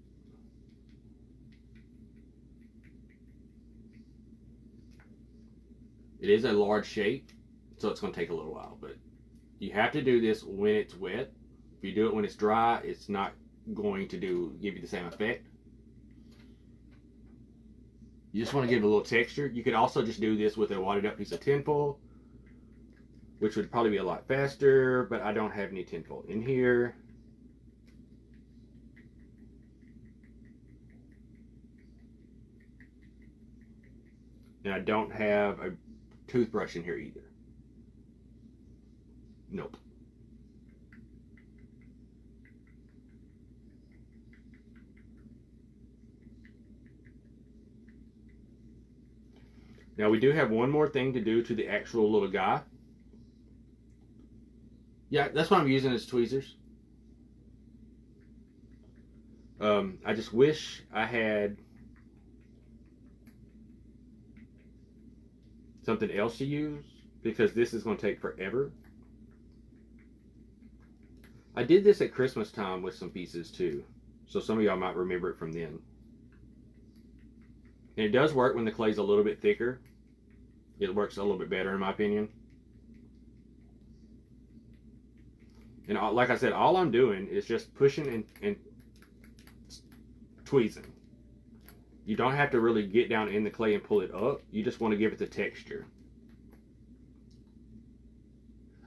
It is a large shape, so it's going to take a little while, but you have to do this when it's wet. If you do it when it's dry, it's not going to give you the same effect. You just want to give it a little texture. You could also just do this with a wadded up piece of tinfoil, which would probably be a lot faster, but I don't have any tinfoil in here. And I don't have a toothbrush in here either. Nope. Now we do have one more thing to do to the actual little guy. Yeah, that's what I'm using as tweezers. I just wish I had something else to use, because this is going to take forever. I did this at Christmas time with some pieces too, so some of y'all might remember it from then. And it does work when the clay's a little bit thicker. It works a little bit better in my opinion. And like I said, all I'm doing is just pushing and tweezing. You don't have to really get down in the clay and pull it up. You just want to give it the texture.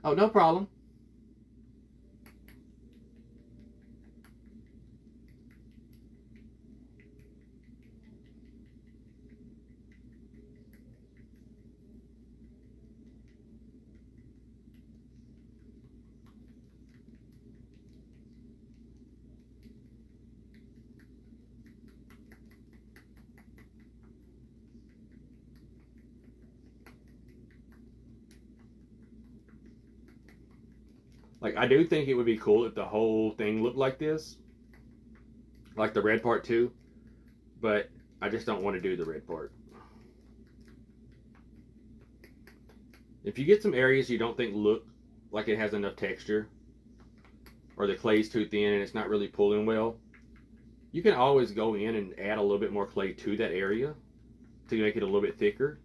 Oh, no problem. Like, I do think it would be cool if the whole thing looked like this, like the red part too, but I just don't want to do the red part. If you get some areas you don't think look like it has enough texture, or the clay's too thin and it's not really pulling well, you can always go in and add a little bit more clay to that area to make it a little bit thicker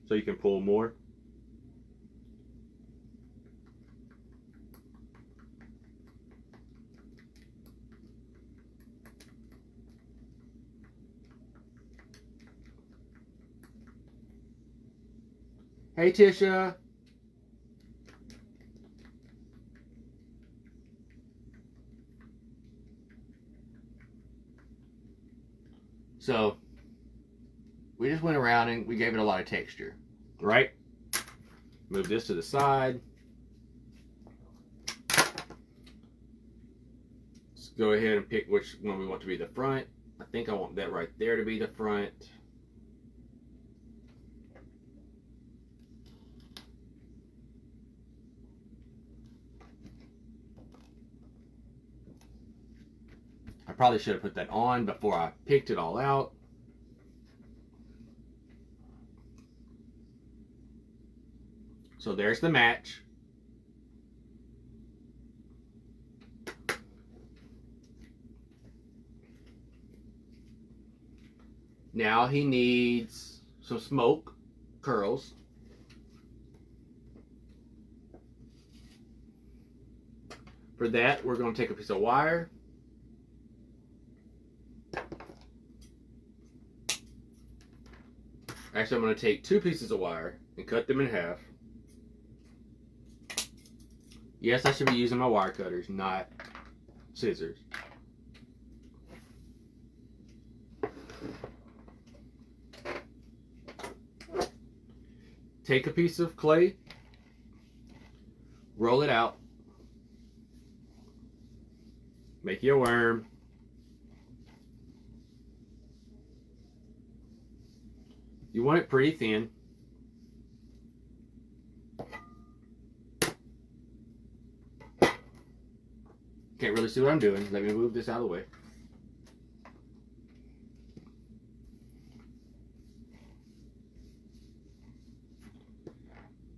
so you can pull more. Hey, Tisha. So, we just went around and we gave it a lot of texture, right? Move this to the side. Let's go ahead and pick which one we want to be the front. I think I want that right there to be the front. I probably should have put that on before I picked it all out. So there's the match. Now he needs some smoke curls. For that, we're going to take a piece of wire. Actually, I'm going to take 2 pieces of wire and cut them in half. Yes, I should be using my wire cutters, not scissors. Take a piece of clay, roll it out, make you a worm. You want it pretty thin. Can't really see what I'm doing. Let me move this out of the way.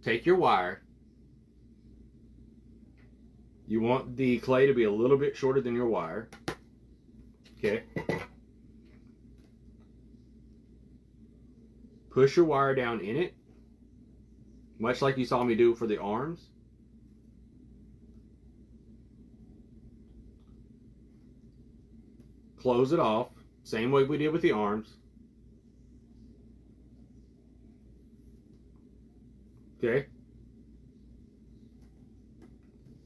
Take your wire. You want the clay to be a little bit shorter than your wire. Okay. Push your wire down in it, much like you saw me do for the arms. Close it off, same way we did with the arms. Okay.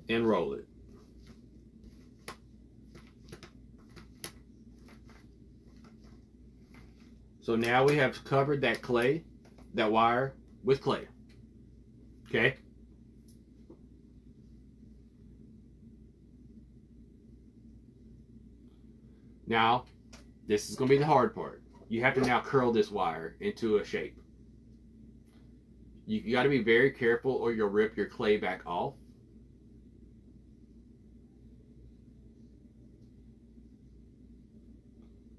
And roll it. So now we have covered that clay, that wire with clay. Okay. Now, this is going to be the hard part. You have to now curl this wire into a shape. You got to be very careful or you'll rip your clay back off.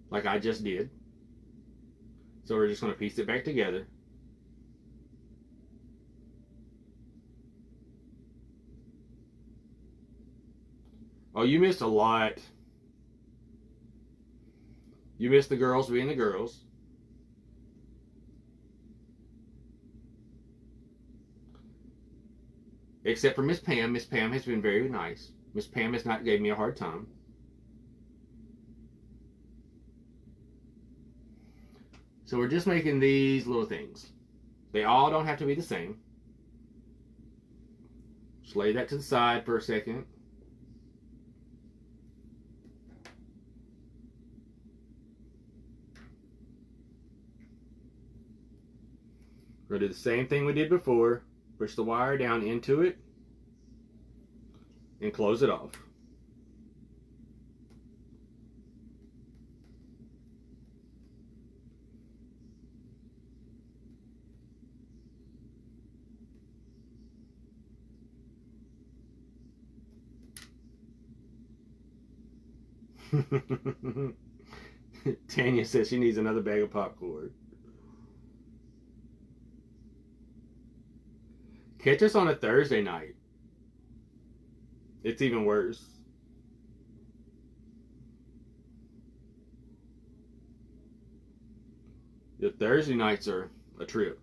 Like I just did. So we're just going to piece it back together. Oh, you missed a lot. You missed the girls being the girls. Except for Miss Pam. Miss Pam has been very nice. Miss Pam has not gave me a hard time. So we're just making these little things. They all don't have to be the same. Just lay that to the side for a second. We're going to do the same thing we did before. Push the wire down into it and close it off. Tanya says she needs another bag of popcorn. Catch us on a Thursday night. It's even worse. The Thursday nights are a trip.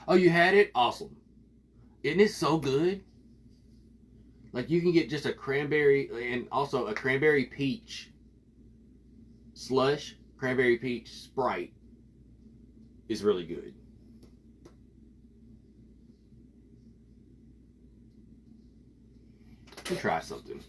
Oh, you had it? Awesome. Isn't it so good? Like you can get just a cranberry and also a cranberry peach slush. Cranberry peach Sprite is really good. Let's try something.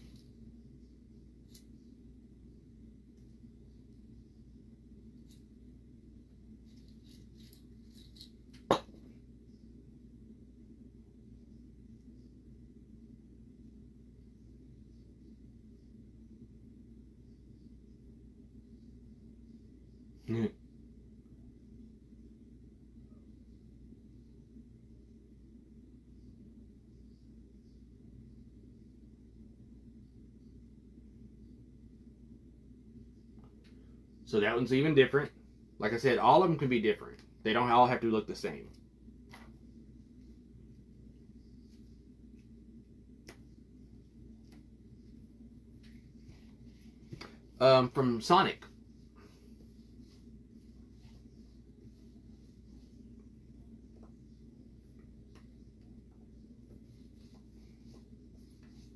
So that one's even different. Like I said, all of them can be different. They don't all have to look the same. From Sonic.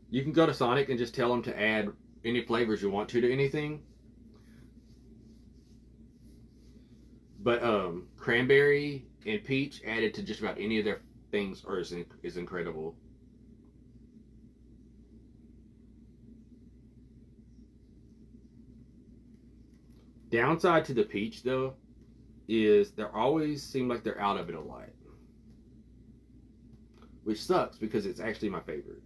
You can go to Sonic and just tell them to add any flavors you want to anything. But cranberry and peach added to just about any of their things is incredible. Downside to the peach, though, is they always seem like they're out of it a lot. Which sucks because it's actually my favorite.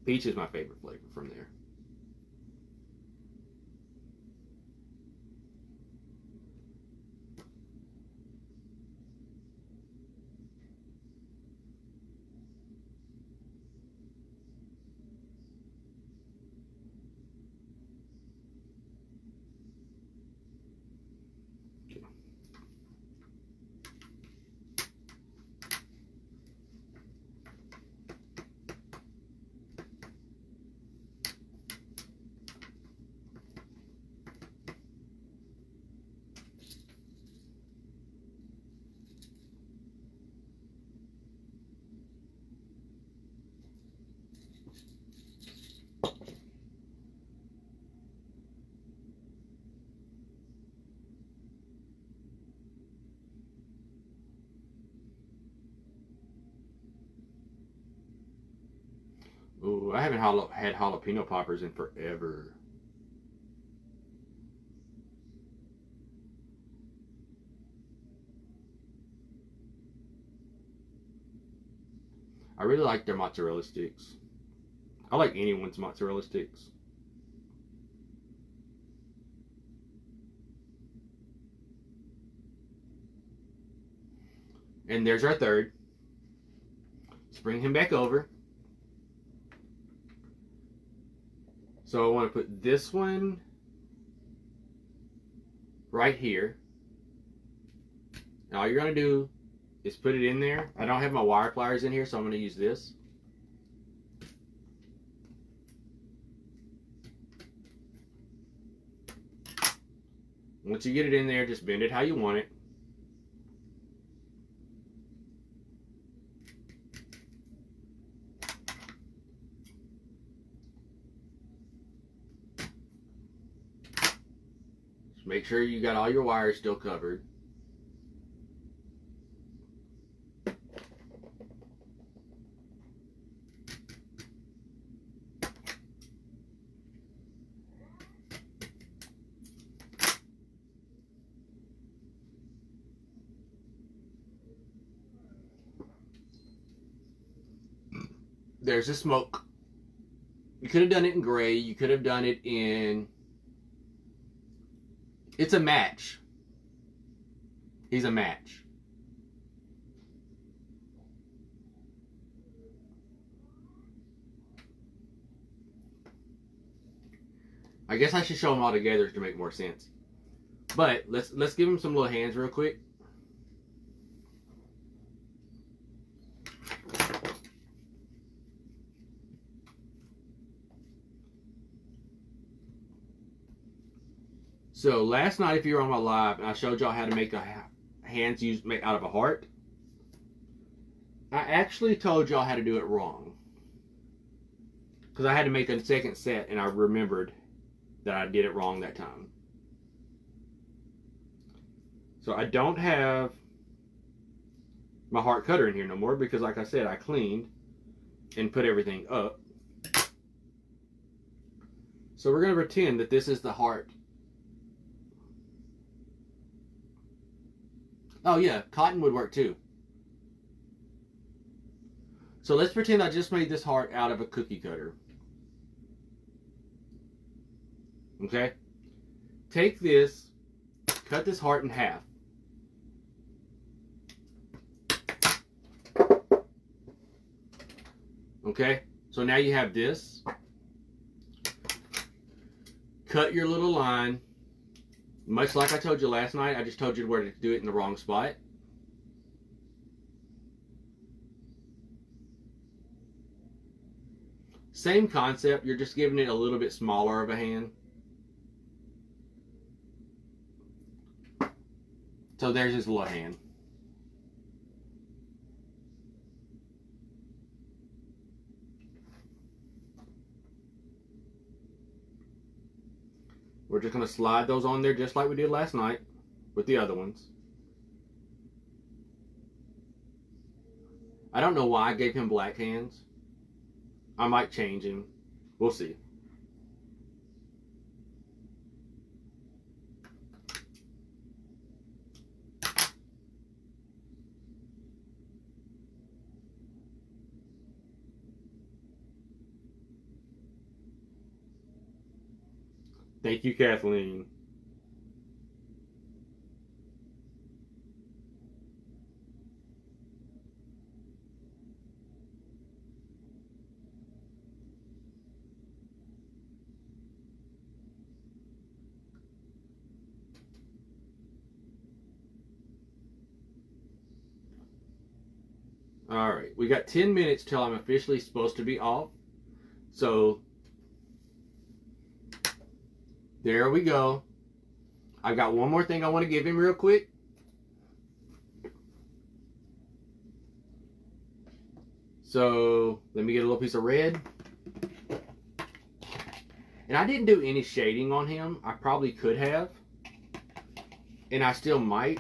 Peach is my favorite flavor from there. Ooh, I haven't had jalapeno poppers in forever. I really like their mozzarella sticks. I like anyone's mozzarella sticks. And there's our third. Let's bring him back over. So I want to put this one right here. And all you're going to do is put it in there. I don't have my wire pliers in here, so I'm going to use this. Once you get it in there, just bend it how you want it. Just make sure you got all your wires still covered. There's the smoke. You could have done it in gray. You could have done it in... It's a match. He's a match. I guess I should show them all together to make more sense. But let's give him some little hands real quick. So last night, if you were on my live, and I showed y'all how to make hands made out of a heart, I actually told y'all how to do it wrong. Because I had to make a second set, and I remembered that I did it wrong that time. So I don't have my heart cutter in here no more, because like I said, I cleaned and put everything up. So we're going to pretend that this is the heart. Oh yeah, cotton would work too. So let's pretend I just made this heart out of a cookie cutter. Okay? Take this, cut this heart in half. Okay? So now you have this. Cut your little line. Much like I told you last night, I just told you where to do it in the wrong spot. Same concept, you're just giving it a little bit smaller of a hand. So there's his little hand. We're just going to slide those on there just like we did last night with the other ones. I don't know why I gave him black hands. I might change him. We'll see. Thank you, Kathleen. All right, we got 10 minutes till I'm officially supposed to be off. So there we go. I got one more thing I want to give him real quick. So let me get a little piece of red. And I didn't do any shading on him. I probably could have. And I still might.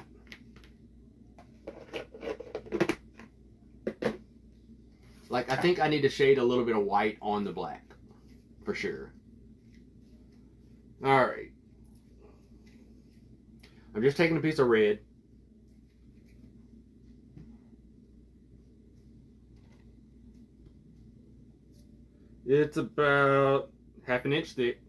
Like, I think I need to shade a little bit of white on the black. For sure. Alright. I'm just taking a piece of red. It's about half an inch thick.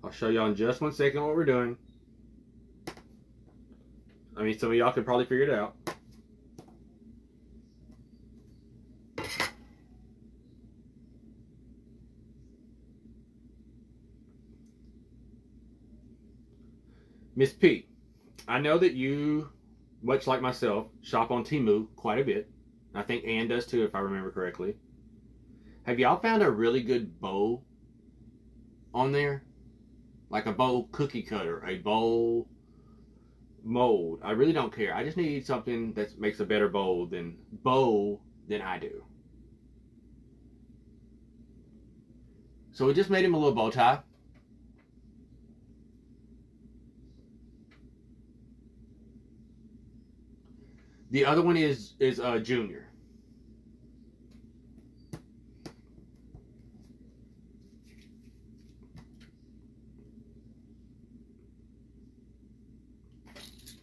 I'll show y'all in just 1 second what we're doing. I mean, some of y'all could probably figure it out. Miss P, I know that you, much like myself, shop on Temu quite a bit. I think Ann does too, if I remember correctly. Have y'all found a really good bow on there? Like a bow cookie cutter, a bow mold. I really don't care. I just need something that makes a better bow than I do. So we just made him a little bow tie. The other one is Junior.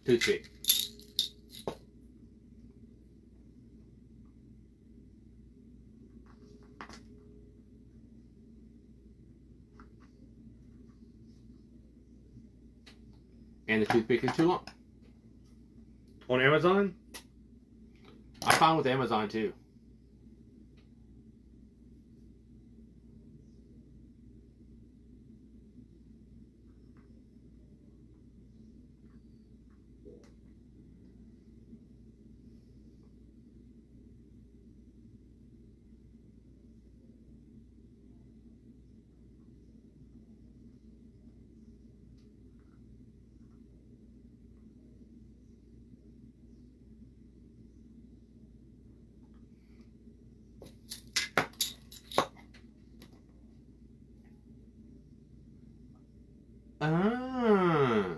Toothpick. And the toothpick is too long. On Amazon? I found with Amazon too. Ah.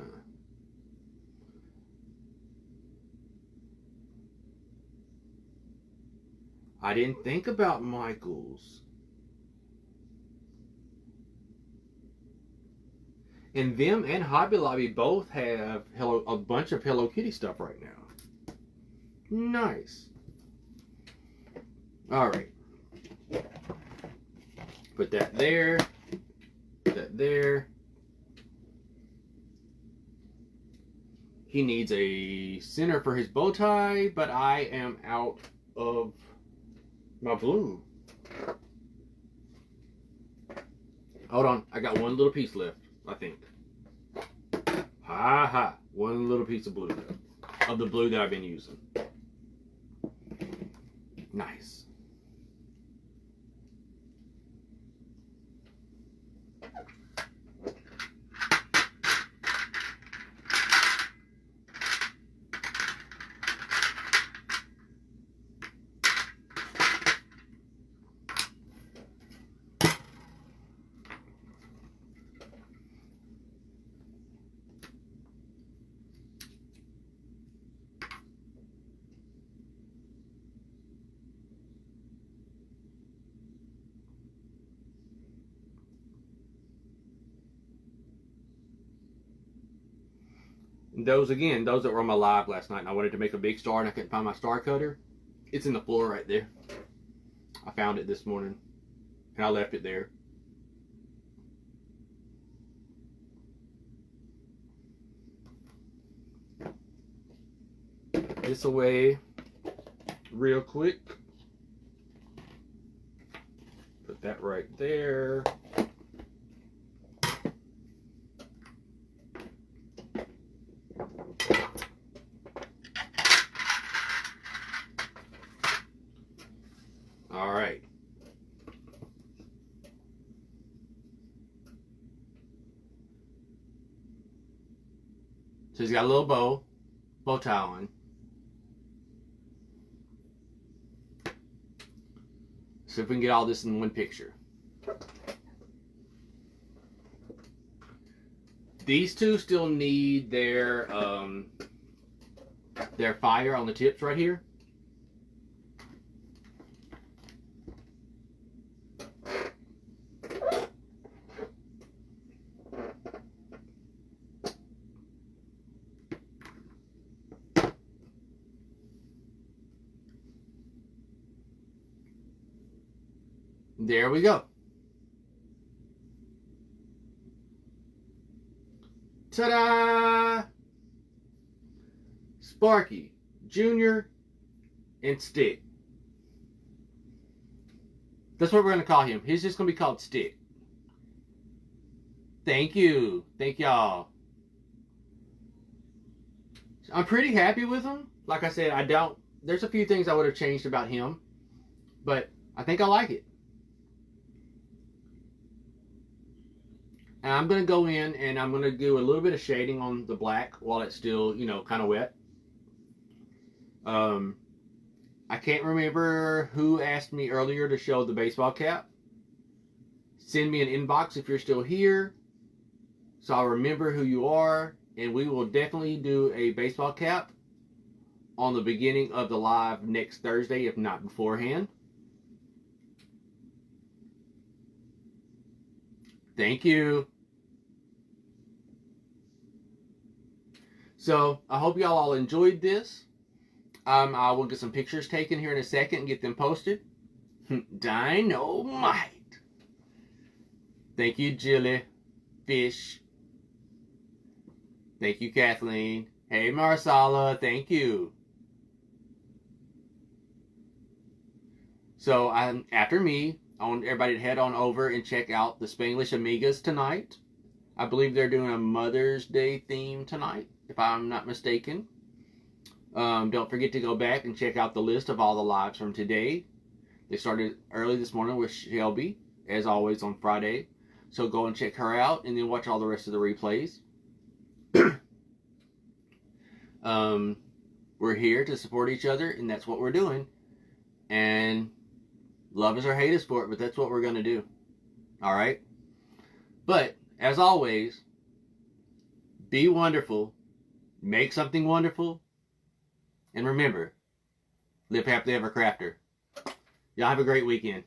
I didn't think about Michael's. And them and Hobby Lobby both have a bunch of Hello Kitty stuff right now. Nice. Alright. Put that there. there. He needs a center for his bow tie, but I am out of my blue. Hold on, I got one little piece left, I think. Ha ha, one little piece of blue left, of the blue that I've been using. Nice. Those that were on my live last night, and I wanted to make a big star and I couldn't find my star cutter. It's in the floor right there. I found it this morning and I left it there. Put this away real quick. Put that right there. All right. So he's got a little bow tie on. See if we can get all this in one picture. These two still need their fire on the tips right here. There we go. Ta-da! Sparky, Junior, and Stick. That's what we're going to call him. He's just going to be called Stick. Thank you. Thank y'all. I'm pretty happy with him. Like I said, there's a few things I would have changed about him, but I think I like it. And I'm going to go in and I'm going to do a little bit of shading on the black while it's still, kind of wet. I can't remember who asked me earlier to show the baseball cap. Send me an inbox if you're still here, so I'll remember who you are, and we will definitely do a baseball cap on the beginning of the live next Thursday, if not beforehand. Thank you. So, I hope y'all all enjoyed this. I will get some pictures taken here in a second and get them posted. Dynamite. Thank you, Jilly. Fish. Thank you, Kathleen. Hey, Marsala. Thank you. So, after me, I want everybody to head on over and check out the Spanglish Amigas tonight. I believe they're doing a Mother's Day theme tonight, if I'm not mistaken. Don't forget to go back and check out the list of all the lives from today. They started early this morning with Shelby, as always, on Friday. So go and check her out and then watch all the rest of the replays. We're here to support each other, and that's what we're doing. And love us or hate us for it, but that's what we're going to do. Alright? But, as always, be wonderful, make something wonderful, and remember, live happily ever crafter. Y'all have a great weekend.